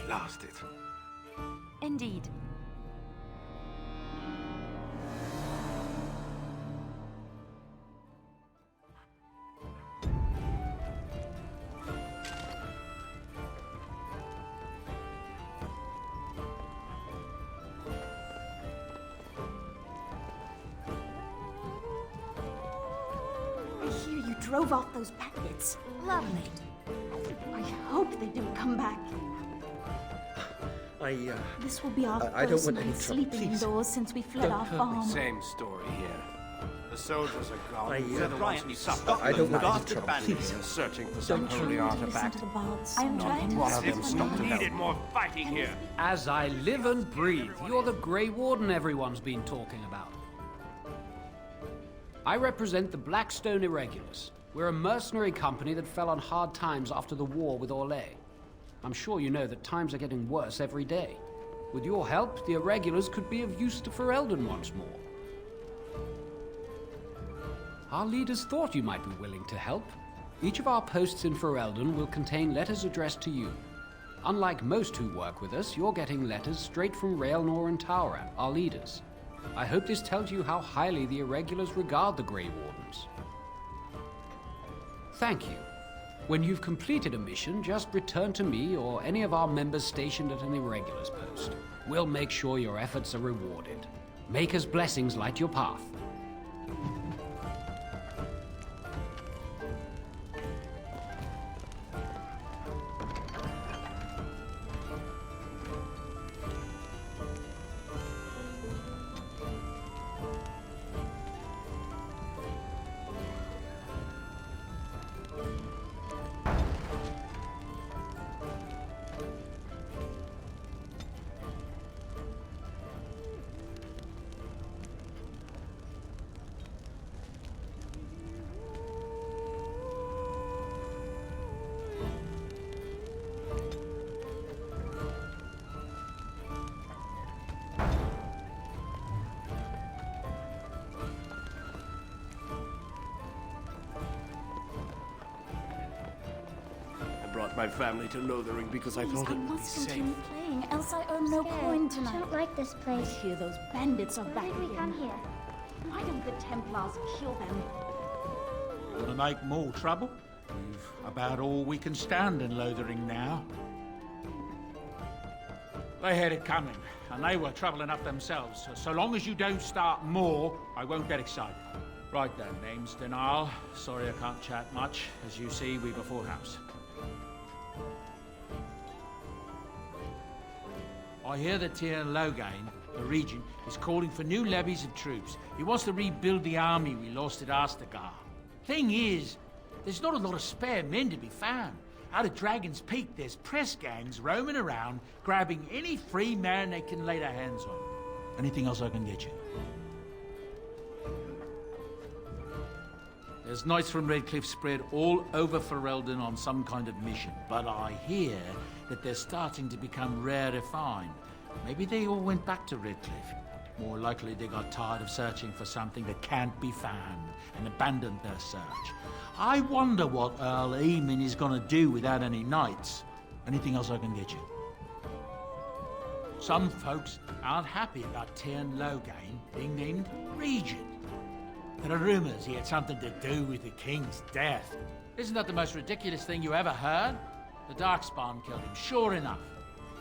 Blast it. Indeed. I hear you drove off those bandits. Lovely. I hope they don't come back. This will be our I don't first want any night trouble, sleeping please. indoors since we fled our farm. Same story here. The The soldiers are gone. Why, They're the ones who suffered. I don't want any Bastard trouble, bandits please. are searching for some Don't holy try. artifact. I'm trying to One of listen them to stopped to them. help. Needed more fighting here. As I live and breathe, you're the Grey Warden everyone's been talking about. I represent the Blackstone Irregulars. We're a mercenary company that fell on hard times after the war with Orlais. I'm sure you know that times are getting worse every day. With your help, the Irregulars could be of use to Ferelden once more. Our leaders thought you might be willing to help. Each of our posts in Ferelden will contain letters addressed to you. Unlike most who work with us, you're getting letters straight from Raelnor and Tauran, our leaders. I hope this tells you how highly the Irregulars regard the Grey Wardens. Thank you. When you've completed a mission, just return to me or any of our members stationed at an Irregulars post. We'll make sure your efforts are rewarded. Maker's blessings light your path. My family to Lothering because I thought I it would be must safe. continue playing, else I earn no coin tonight. I don't like this place. I hear those bandits are back Why did we again. come here? Why don't the Templars kill them? Want to make more trouble? We've about all we can stand in Lothering now. They had it coming, and they were trouble enough themselves. So long as you don't start more, I won't get excited. Right then, name's Denal. Sorry I can't chat much. As you see, we've a full house. I hear that Tiernan Loghain, the regent, is calling for new levies of troops. He wants to rebuild the army we lost at Astagar. Thing is, there's not a lot of spare men to be found. Out at Dragon's Peak, there's press gangs roaming around, grabbing any free man they can lay their hands on. Anything else I can get you? There's knights from Redcliffe spread all over Ferelden on some kind of mission, but I hear that they're starting to become rarefied. Maybe they all went back to Redcliffe. More likely they got tired of searching for something that can't be found and abandoned their search. I wonder what Earl Eamon is going to do without any knights. Anything else I can get you? Some folks aren't happy about Tiernan Loghain being named regent. There are rumors he had something to do with the king's death. Isn't that the most ridiculous thing you ever heard? The Darkspawn killed him, sure enough.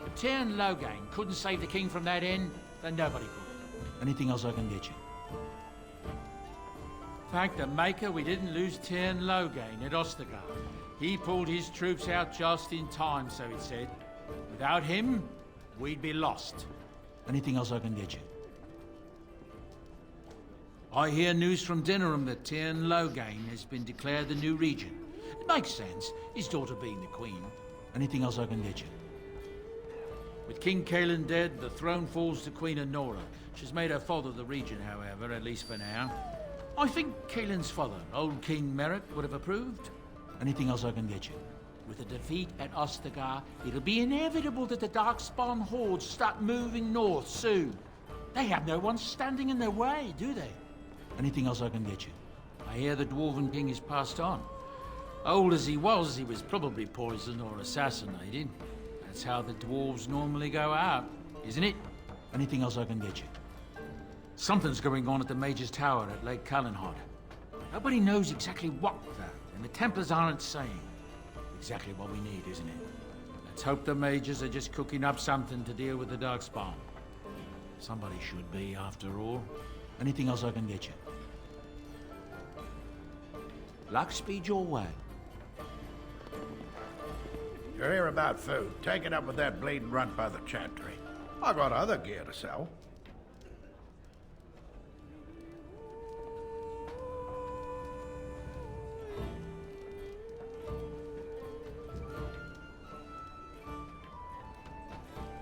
If Tiernan Loghain couldn't save the king from that inn, then nobody could. Anything else I can get you? Thank the Maker we didn't lose Tiernan Loghain at Ostagar. He pulled his troops out just in time, so it said. Without him, we'd be lost. Anything else I can get you? I hear news from Dinnerham that Tiernan Loghain has been declared the new regent. It makes sense, his daughter being the queen. Anything else I can get you? With King Cailan dead, the throne falls to Queen Anora. She's made her father the regent, however, at least for now. I think Cailan's father, old King Merritt, would have approved. Anything else I can get you? With a defeat at Ostagar, it'll be inevitable that the Darkspawn hordes start moving north soon. They have no one standing in their way, do they? Anything else I can get you? I hear the Dwarven King is passed on. Old as he was probably poisoned or assassinated. That's how the dwarves normally go out, isn't it? Anything else I can get you? Something's going on at the Mage's Tower at Lake Calenhod. Nobody knows exactly what, though, and the Templars aren't saying. Exactly what we need, isn't it? Let's hope the Mages are just cooking up something to deal with the Darkspawn. Somebody should be, after all. Anything else I can get you? Luck speed your way. You're here about food. Take it up with that bleeding runt by the chantry. I got other gear to sell.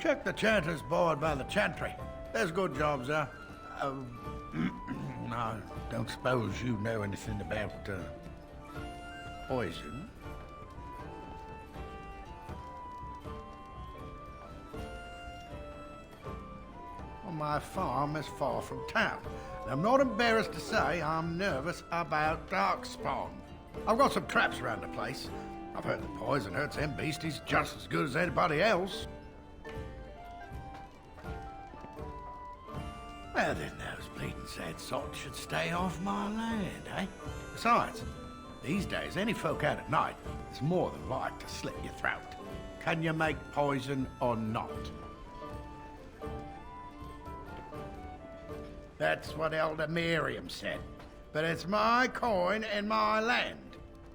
Check the Chanter's board by the Chantry. There's good jobs there. I don't suppose you know anything about poison. Well, my farm is far from town. And I'm not embarrassed to say I'm nervous about Darkspawn. I've got some traps around the place. I've heard the poison hurts them beasties just as good as anybody else. Well, then those bleeding sad sots should stay off my land, eh? Besides, these days, any folk out at night is more than like to slit your throat. Can you make poison or not? That's what Elder Miriam said. But it's my coin and my land.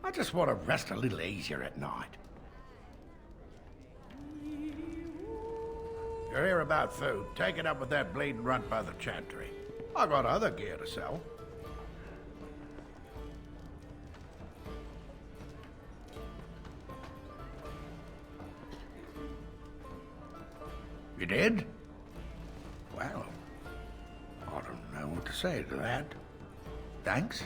I just want to rest a little easier at night. You're here about food. Take it up with that bleeding runt by the Chantry. I got other gear to sell. You did? Well, I don't know what to say to that. Thanks.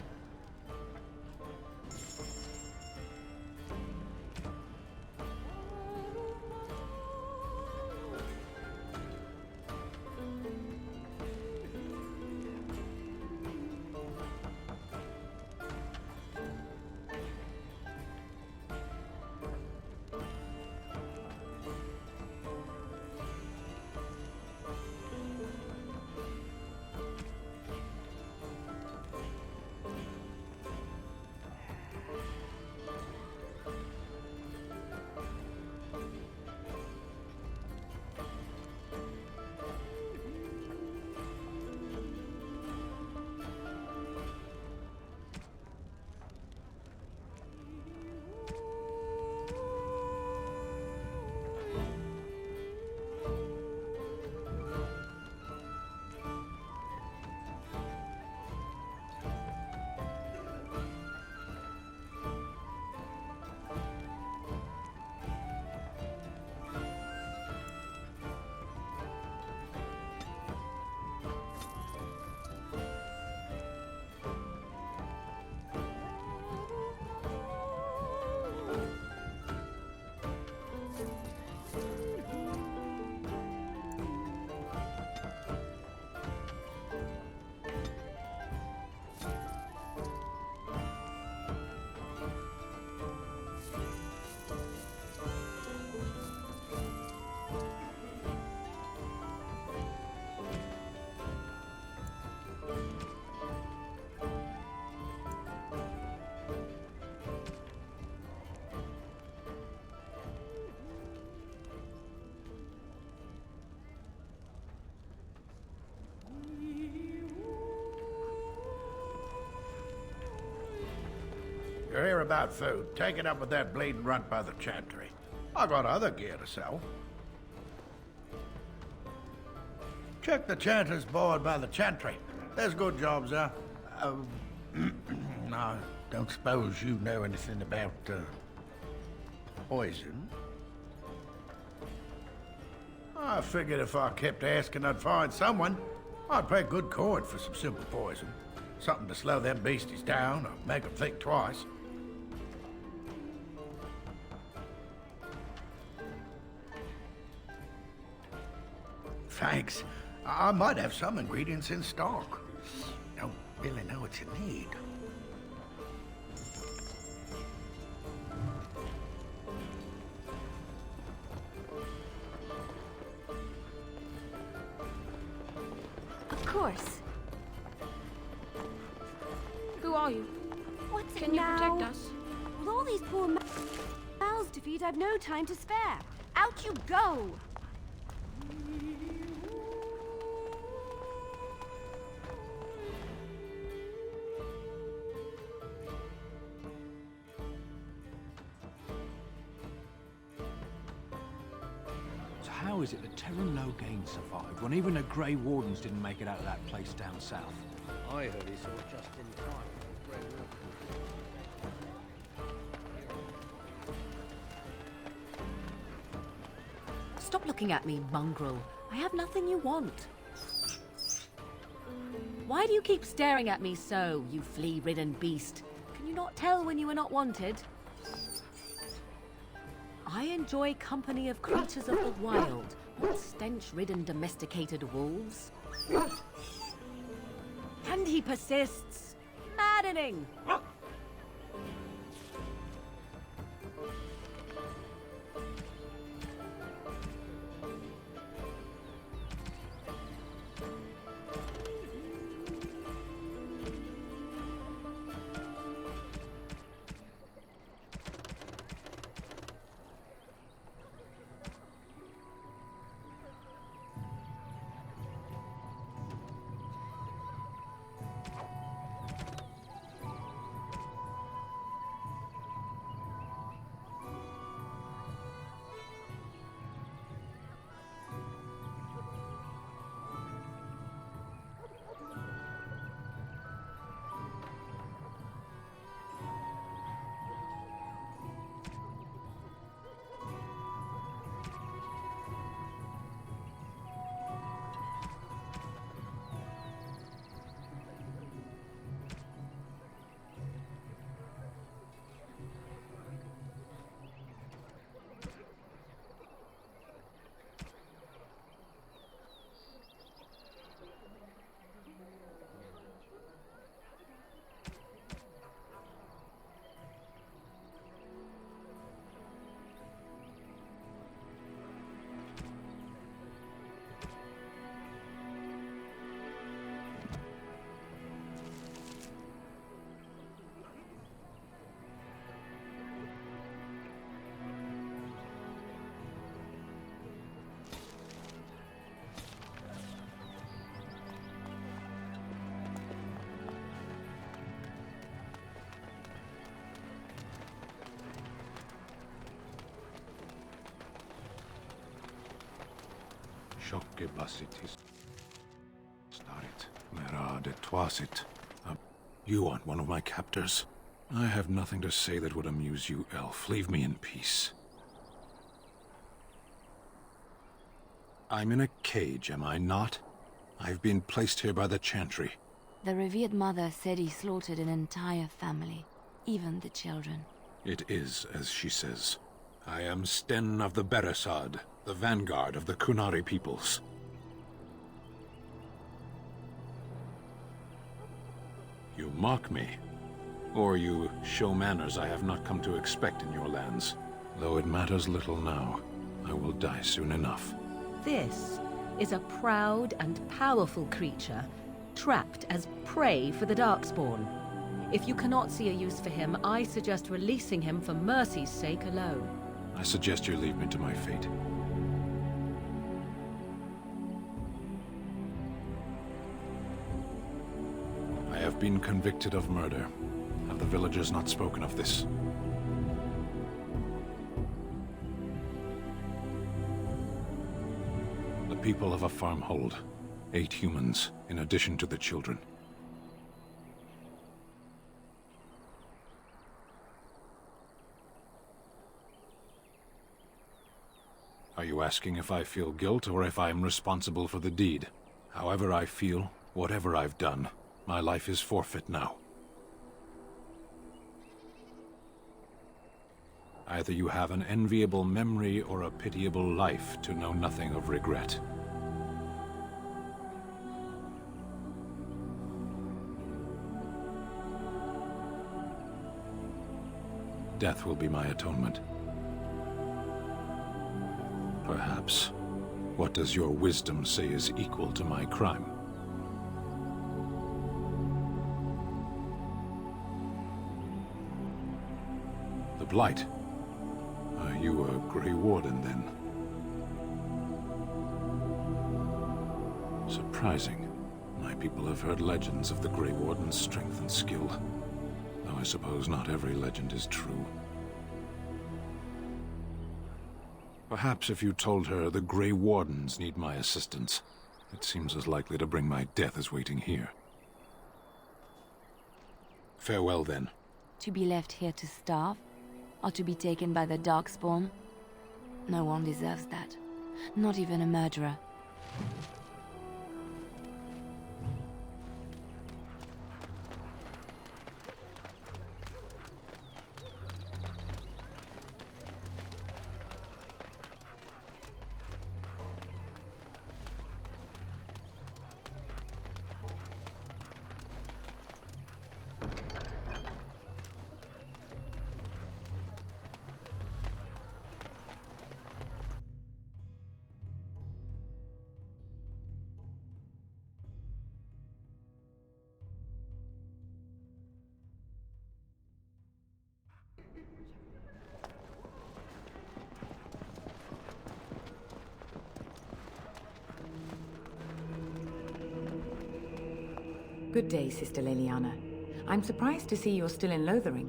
You're here about food. Take it up with that bleeding runt by the Chantry. I got other gear to sell. Check the Chanter's board by the Chantry. There's good jobs there. I don't suppose you know anything about poison. I figured if I kept asking, I'd find someone. I'd pay good coin for some simple poison. Something to slow them beasties down or make them think twice. Thanks. I might have some ingredients in stock. Don't really know what you need. Of course. Who are you? What's it Can you now? protect us? With all these poor mouths to feed, I've no time to spare. Out you go! So how is it that Terran Logain survived when even the Grey Wardens didn't make it out of that place down south? I heard he saw just in time. Stop Stop looking at me, mongrel. I have nothing you want. Why do you keep staring at me so, you flea-ridden beast? Can you not tell when you are not wanted? I enjoy company of creatures of the wild, not stench-ridden domesticated wolves. And he persists. Maddening! Shocke basitis. Starit, merade toisit. You want one of my captors? I have nothing to say that would amuse you, elf. Leave me in peace. I'm in a cage, am I not? I've been placed here by the Chantry. The revered mother said he slaughtered an entire family, even the children. It is as she says. I am Sten of the Beresad, the vanguard of the Kunari peoples. You mock me, or you show manners I have not come to expect in your lands. Though it matters little now, I will die soon enough. This is a proud and powerful creature, trapped as prey for the Darkspawn. If you cannot see a use for him, I suggest releasing him for mercy's sake alone. I suggest you leave me to my fate. I have been convicted of murder. Have the villagers not spoken of this? The people of a farmhold. 8 humans, in addition to the children. Are you asking if I feel guilt or if I am responsible for the deed? However I feel, whatever I've done, my life is forfeit now. Either you have an enviable memory or a pitiable life to know nothing of regret. Death will be my atonement. Perhaps. What does your wisdom say is equal to my crime? The Blight. Are you a Grey Warden, then? Surprising. My people have heard legends of the Grey Warden's strength and skill. Though I suppose not every legend is true. Perhaps if you told her the Grey Wardens need my assistance, it seems as likely to bring my death as waiting here. Farewell, then. To be left here to starve? Or to be taken by the Darkspawn? No one deserves that. not even a murderer. Good day, Sister Leliana. I'm surprised to see you're still in Lothering.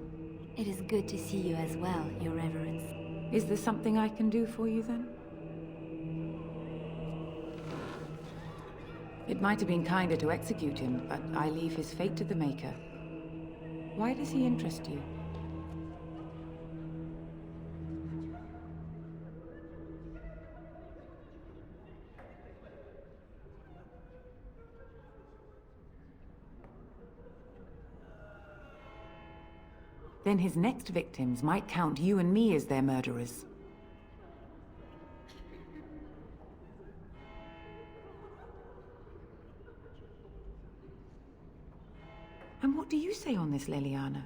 It is good to see you as well, Your Reverence. Is there something I can do for you, then? It might have been kinder to execute him, but I leave his fate to the Maker. Why does he interest you? Then his next victims might count you and me as their murderers. And what do you say on this, Leliana?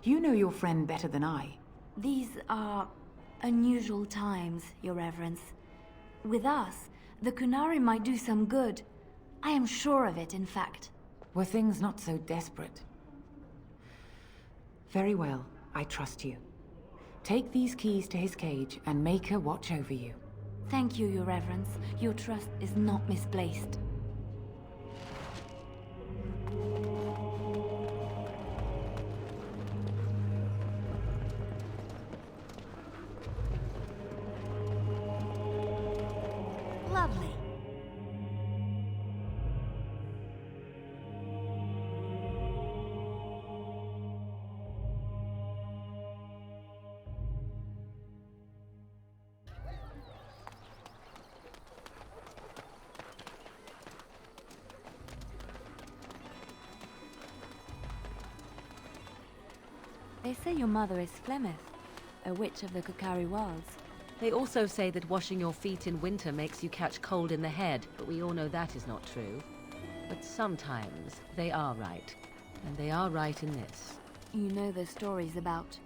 You know your friend better than I. These are unusual times, Your Reverence. With us, the Qunari might do some good. I am sure of it, in fact. Were things not so desperate? Very well, I trust you. Take these keys to his cage and make her watch over you. Thank you, Your Reverence. Your trust is not misplaced. Lovely. They say your mother is Flemeth, a witch of the Qukari wilds. They also say that washing your feet in winter makes you catch cold in the head, but we all know that is not true. But sometimes they are right. And they are right in this. You know the stories about...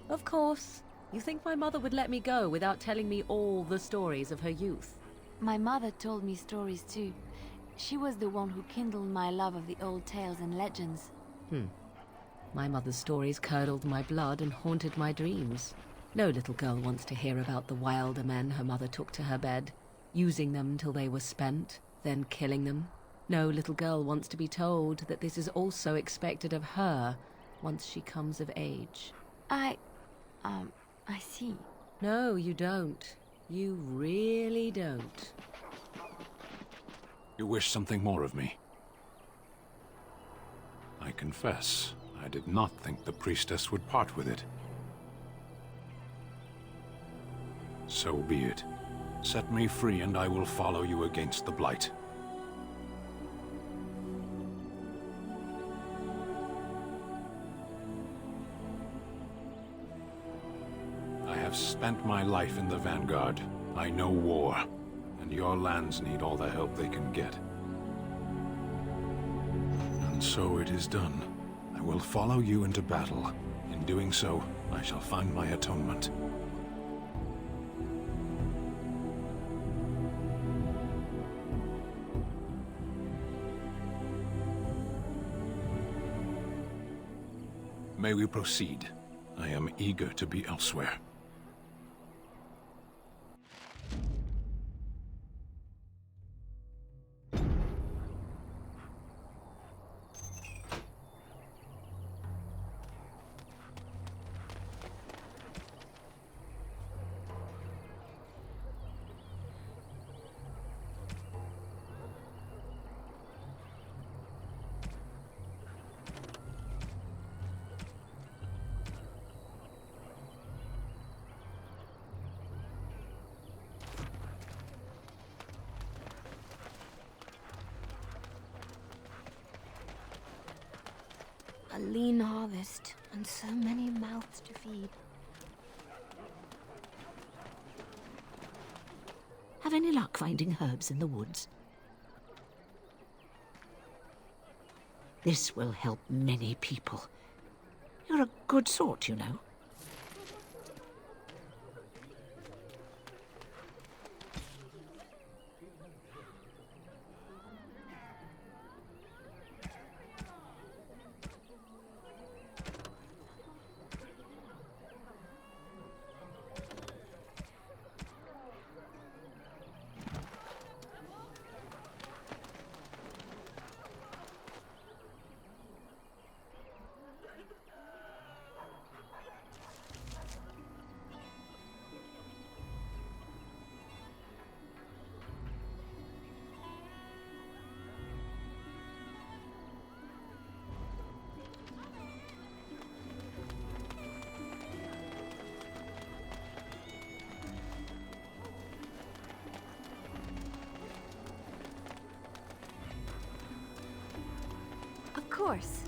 Of course. You think my mother would let me go without telling me all the stories of her youth? My mother told me stories too. She was the one who kindled my love of the old tales and legends. My mother's stories curdled my blood and haunted my dreams. No little girl wants to hear about the wilder men her mother took to her bed, using them till they were spent, then killing them. No little girl wants to be told that this is also expected of her once she comes of age. I see. No, you don't. You really don't. You wish something more of me? I confess, I did not think the priestess would part with it. So be it. Set me free and I will follow you against the Blight. I have spent my life in the Vanguard. I know war, and your lands need all the help they can get. And so it is done. I will follow you into battle. In doing so, I shall find my atonement. May we proceed? I am eager to be elsewhere. A lean harvest, and so many mouths to feed. Have any luck finding herbs in the woods? This will help many people. You're a good sort, you know. Of course.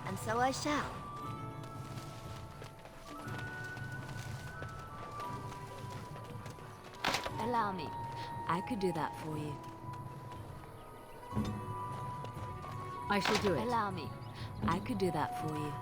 And so I shall. Allow me. I could do that for you. I shall do it. Allow me. I could do that for you.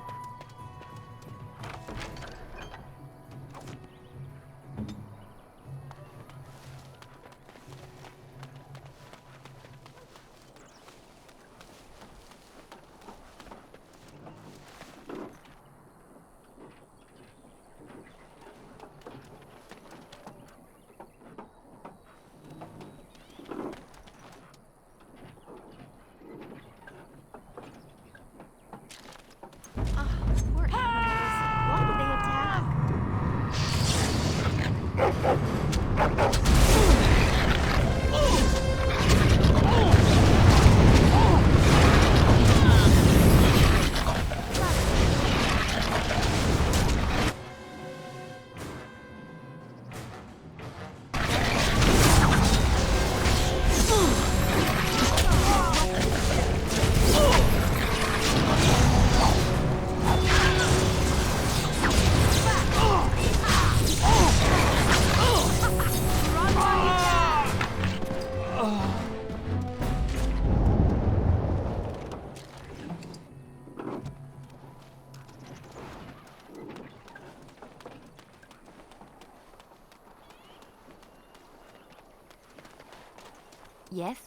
Yes?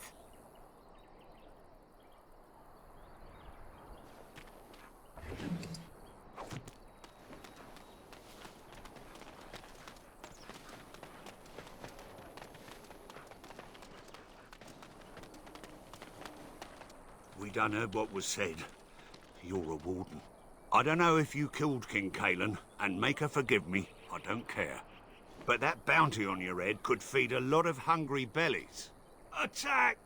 We done heard what was said. You're a warden. I don't know if you killed King Cailan, and make her forgive me, I don't care. But that bounty on your head could feed a lot of hungry bellies. Attack!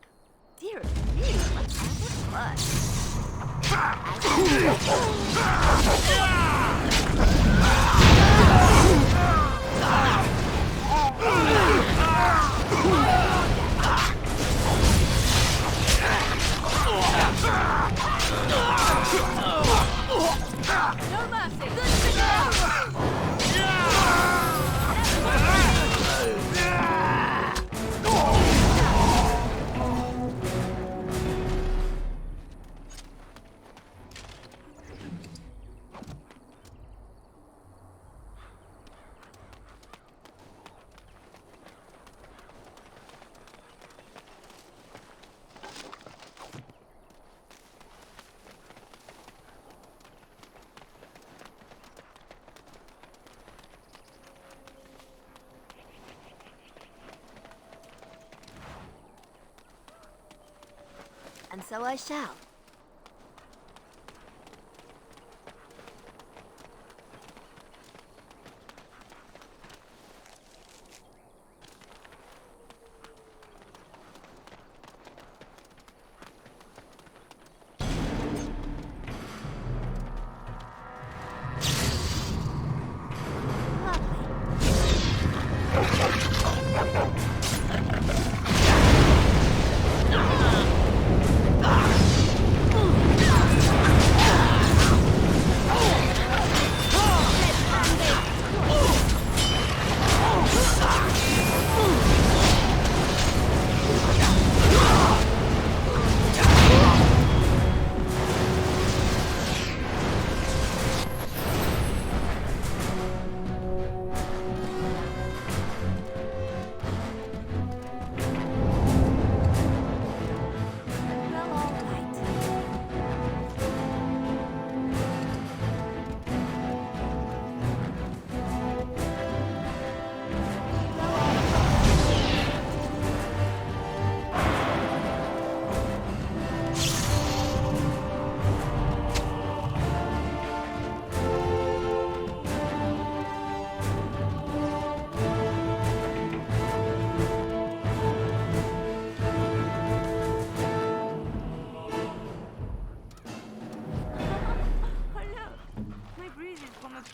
Dear me, what blood. No mercy! Good for you! And so I shall.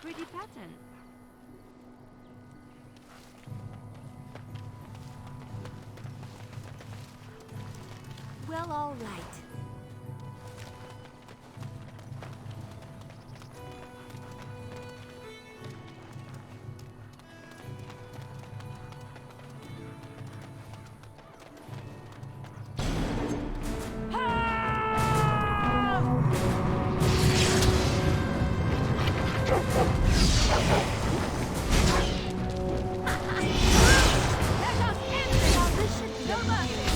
Pretty pattern. Well, all right. Let us end this! No mercy!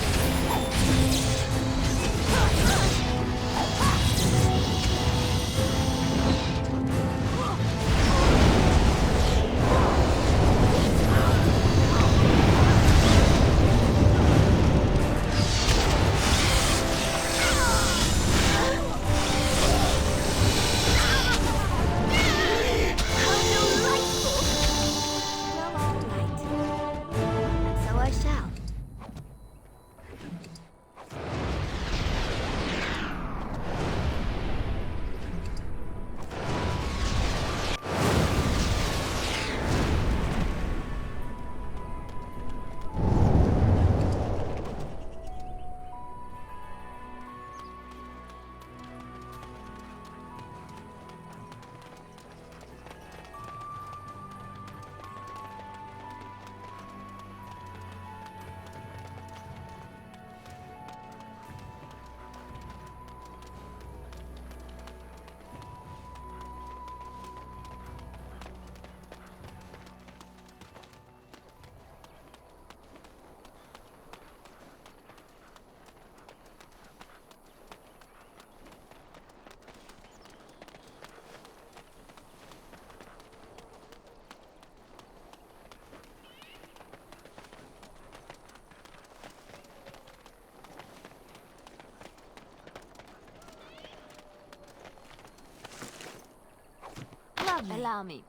Certainly. Allow me.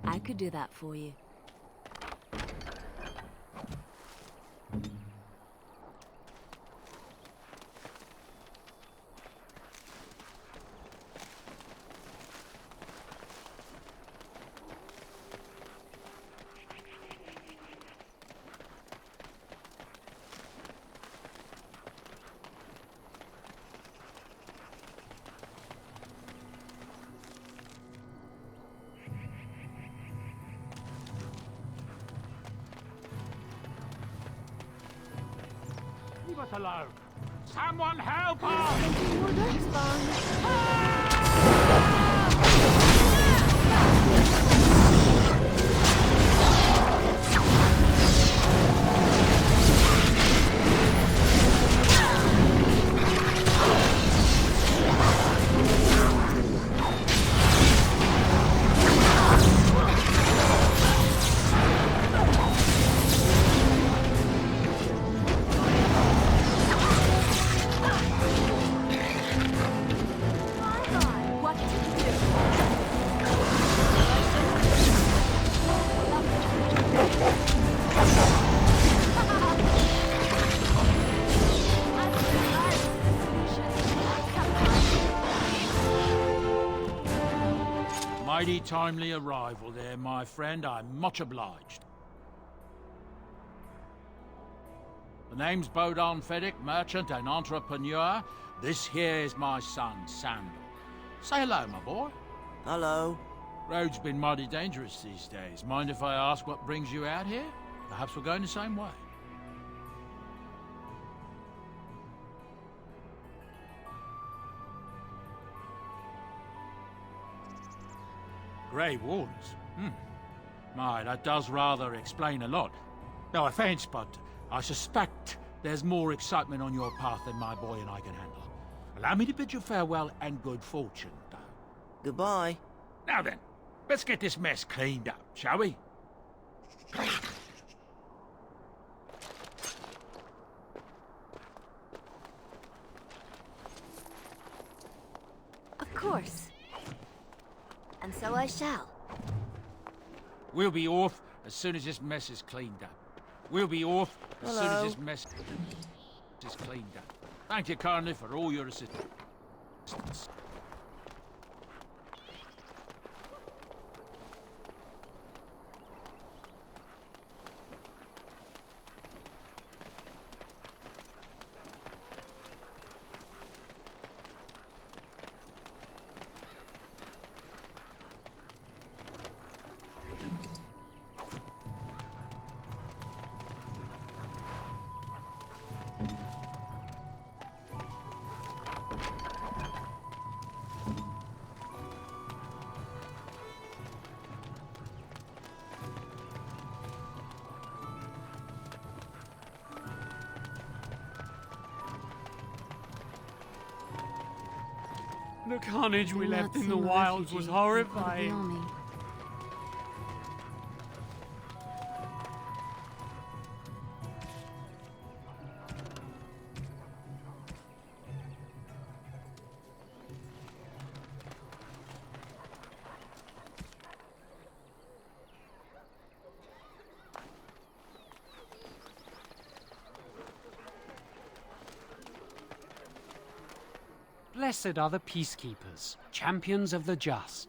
I could do that for you. Leave us alone! Someone help us! What to do? Mighty timely arrival there, my friend. I'm much obliged. The name's Bodon Feddick, merchant and entrepreneur. This here is my son, Sandal. Say hello, my boy. Hello. Road's been mighty dangerous these days. Mind if I ask what brings you out here? Perhaps we're going the same way. Grey Wardens? My, that does rather explain a lot. No offense, but I suspect there's more excitement on your path than my boy and I can handle. Allow me to bid you farewell and good fortune, though. Goodbye. Now then, let's get this mess cleaned up, shall we? Of course. And so I shall. We'll be off as soon as this mess is cleaned up. We'll be off as soon as this mess is cleaned up. Thank you kindly for all your assistance. The carnage we Do left not in the seem a wilds was refugee. You've got to be horrifying. army. Blessed are the peacekeepers, champions of the just.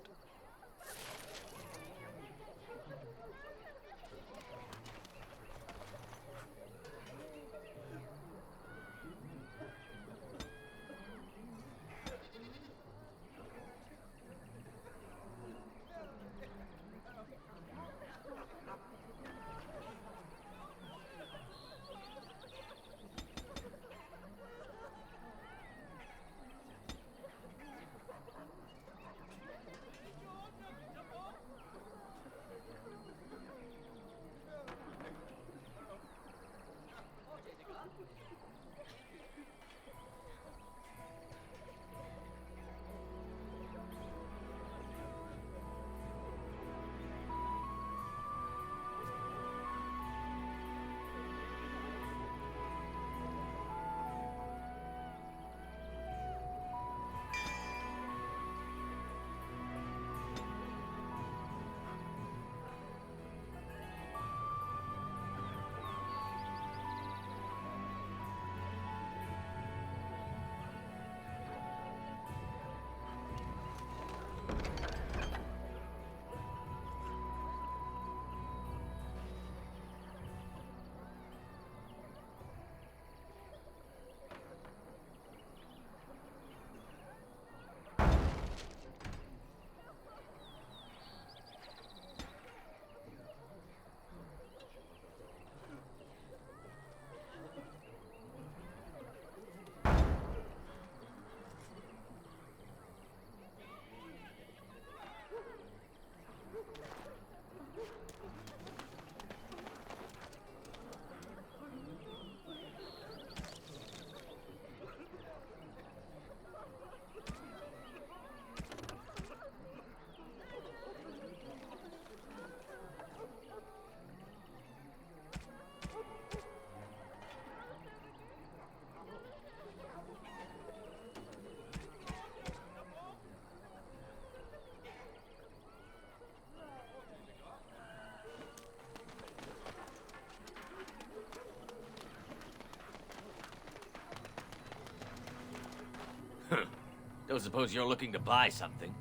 Don't suppose you're looking to buy something?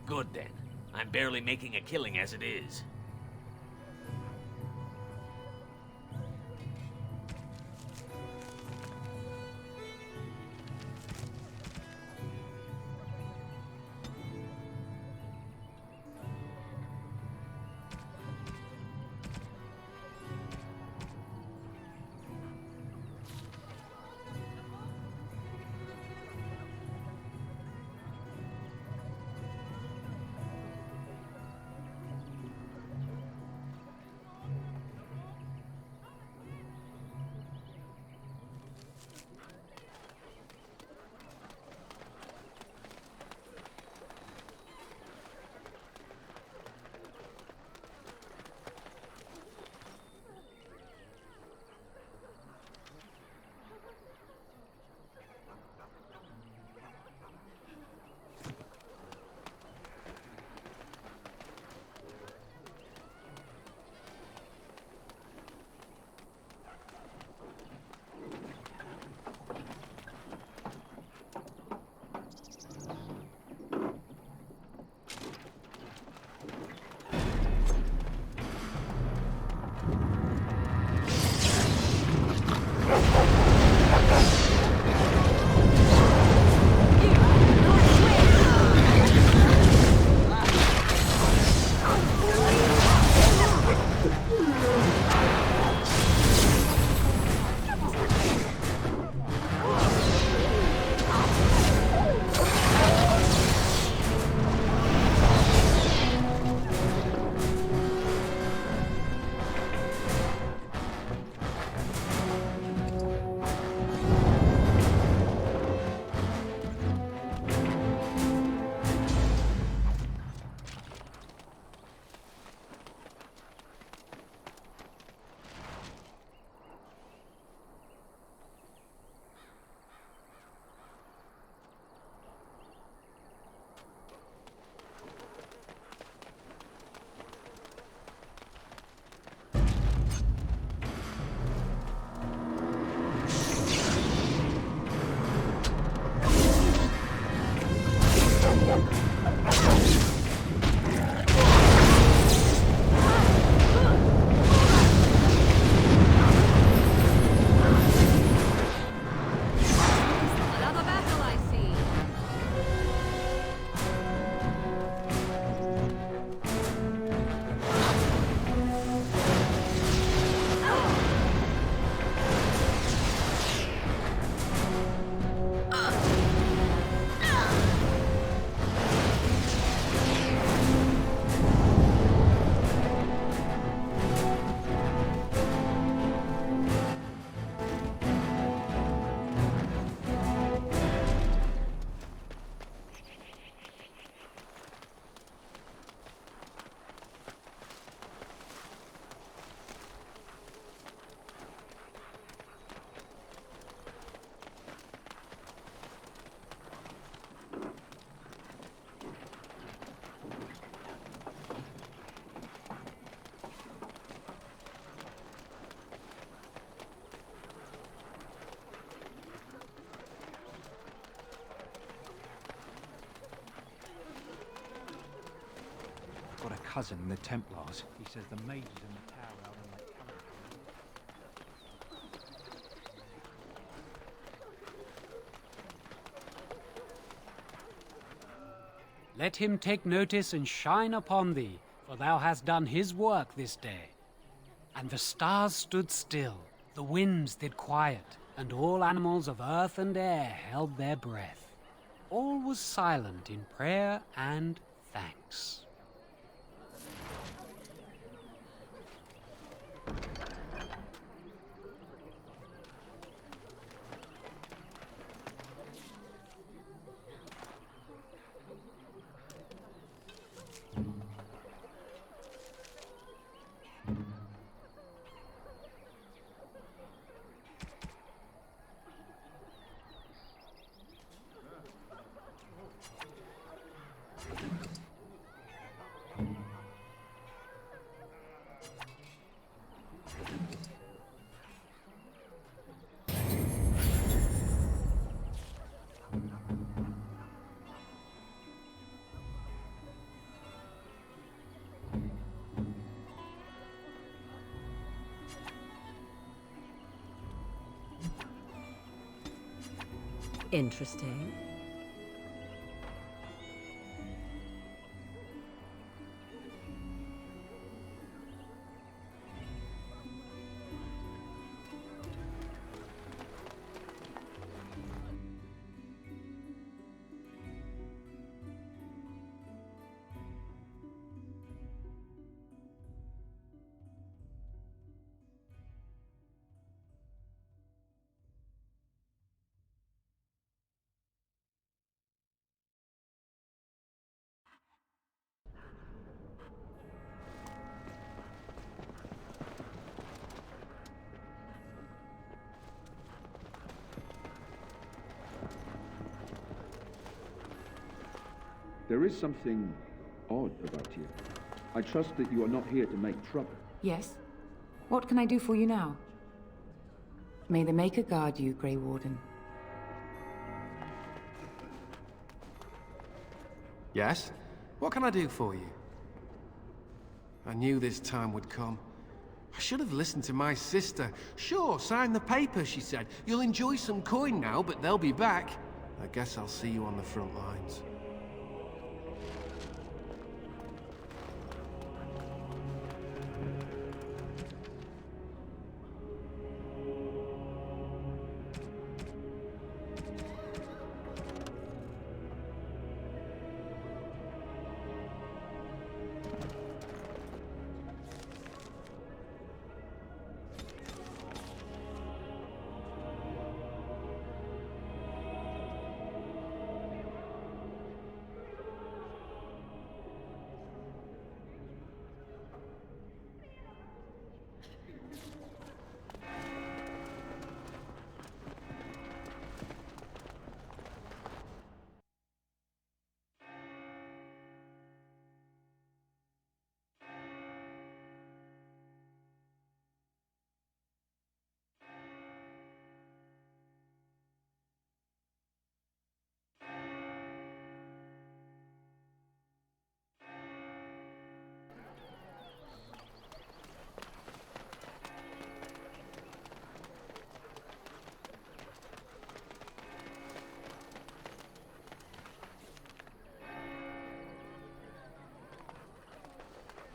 Good then. I'm barely making a killing as it is. Got a cousin in the Templars. He says the mages in the tower out on that Let him take notice and shine upon thee, for thou hast done his work this day. And the stars stood still, the winds did quiet, and all animals of earth and air held their breath. All was silent in prayer and thanks. Interesting. There is something odd about you. I trust that you are not here to make trouble. Yes? What can I do for you now? May the Maker guard you, Grey Warden. Yes? What can I do for you? I knew this time would come. I should have listened to my sister. Sure, sign the paper, she said. You'll enjoy some coin now, but they'll be back. I guess I'll see you on the front lines.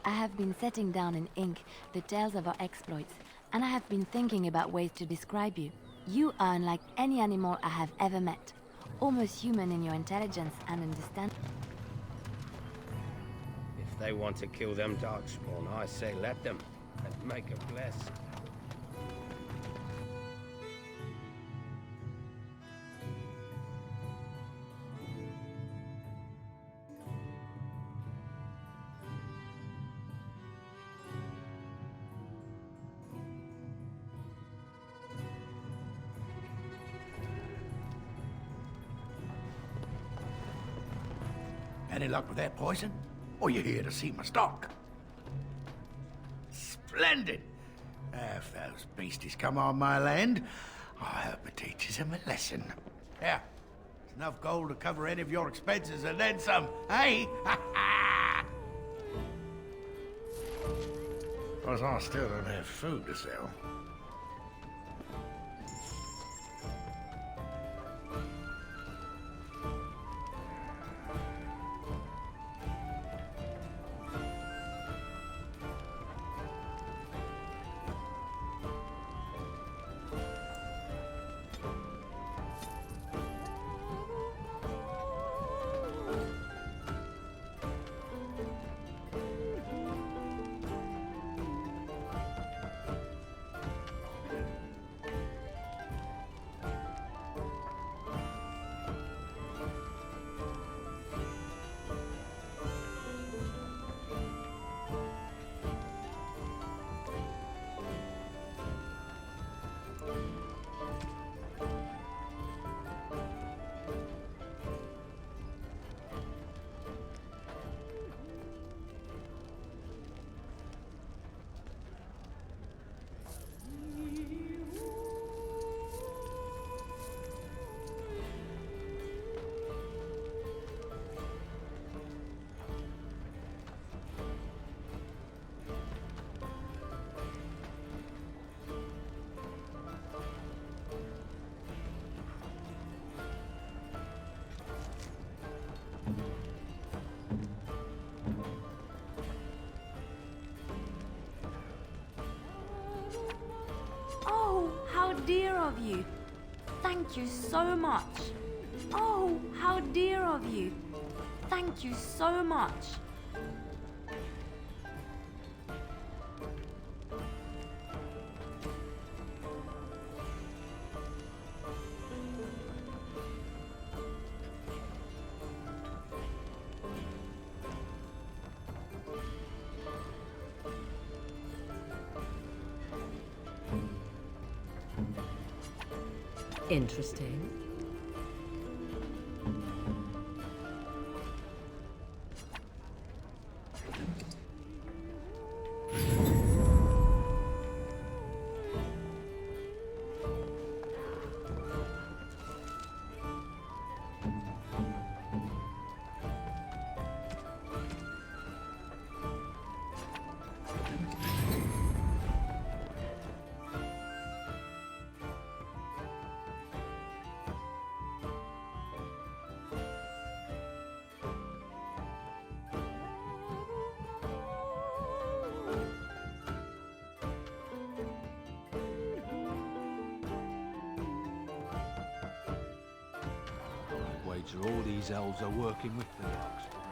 I have been setting down in ink the tales of our exploits, and I have been thinking about ways to describe you. You are unlike any animal I have ever met. Almost human in your intelligence and understanding. If they want to kill them Darkspawn, I say let them, and make a bless. Any luck with that poison? Or you here to see my stock? Splendid! If those beasties come on my land, I hope it teaches them a lesson. Yeah, it's enough gold to cover any of your expenses and then some, hey? Because I still don't have food to sell. dear of you. Thank you so much. Oh, how dear of you. Thank you so much. Interesting. All these elves are working with the Darkspawn.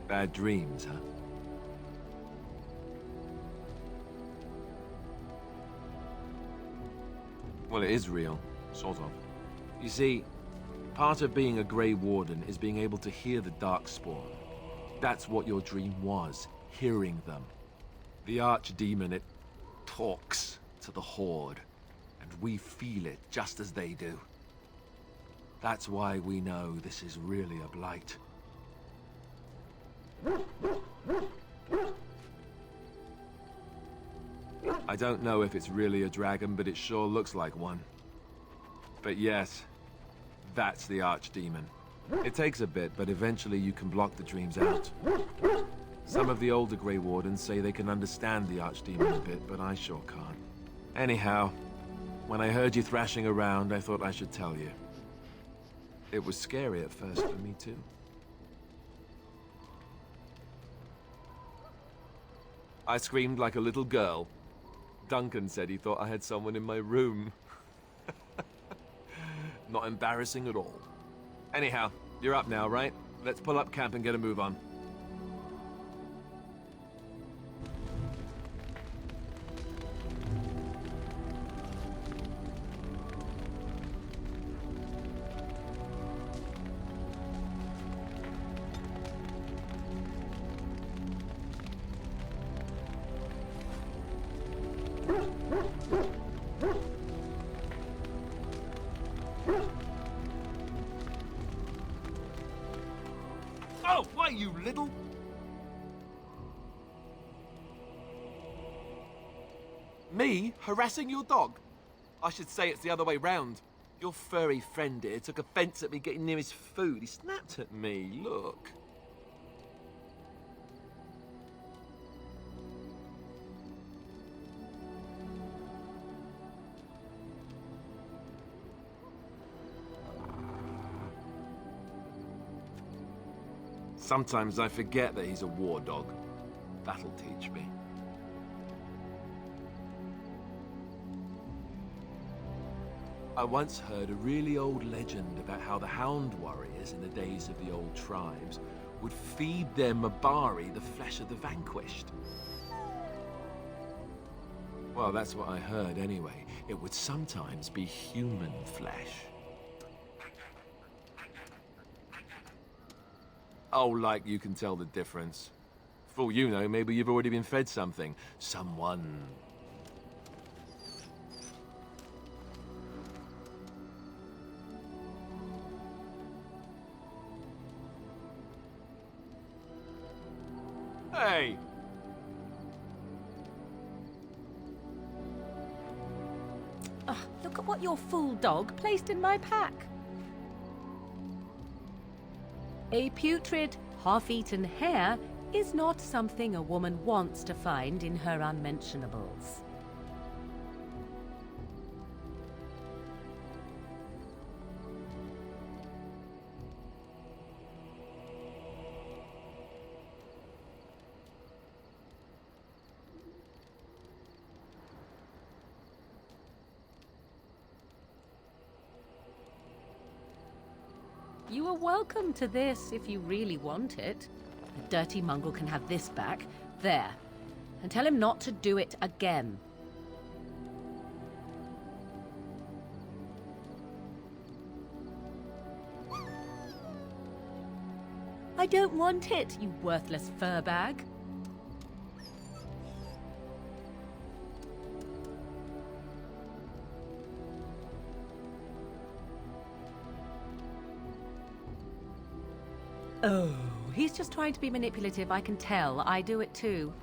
Bad dreams, huh? Well, it is real, sort of. You see, part of being a Grey Warden is being able to hear the Darkspawn. That's what your dream was, hearing them. The Archdemon, it talks to the Horde, and we feel it just as they do. That's why we know this is really a blight. I don't know if it's really a dragon, but it sure looks like one. But yes, that's the Archdemon. It takes a bit, but eventually you can block the dreams out. Some of the older Grey Wardens say they can understand the Archdemon a bit, but I sure can't. Anyhow, when I heard you thrashing around, I thought I should tell you. It was scary at first for me, too. I screamed like a little girl. Duncan said he thought I had someone in my room. Not embarrassing at all. Anyhow, you're up now, right? Let's pull up camp and get a move on. Oh, why, you little... Me harassing your dog? I should say it's the other way round. Your furry friend here took offense at me getting near his food. He snapped at me, look. Sometimes I forget that he's a war dog. That'll teach me. I once heard a really old legend about how the Hound warriors in the days of the old tribes would feed their Mabari the flesh of the vanquished. Well, that's what I heard anyway. It would sometimes be human flesh. Oh, like you can tell the difference. For all you know, maybe you've already been fed something. Someone. Hey! Look at what your fool dog placed in my pack. A putrid, half-eaten hare is not something a woman wants to find in her unmentionables. You are welcome to this if you really want it. The dirty mongrel can have this back. There. And tell him not to do it again. I don't want it, you worthless fur bag. Oh, he's just trying to be manipulative, I can tell. I do it too.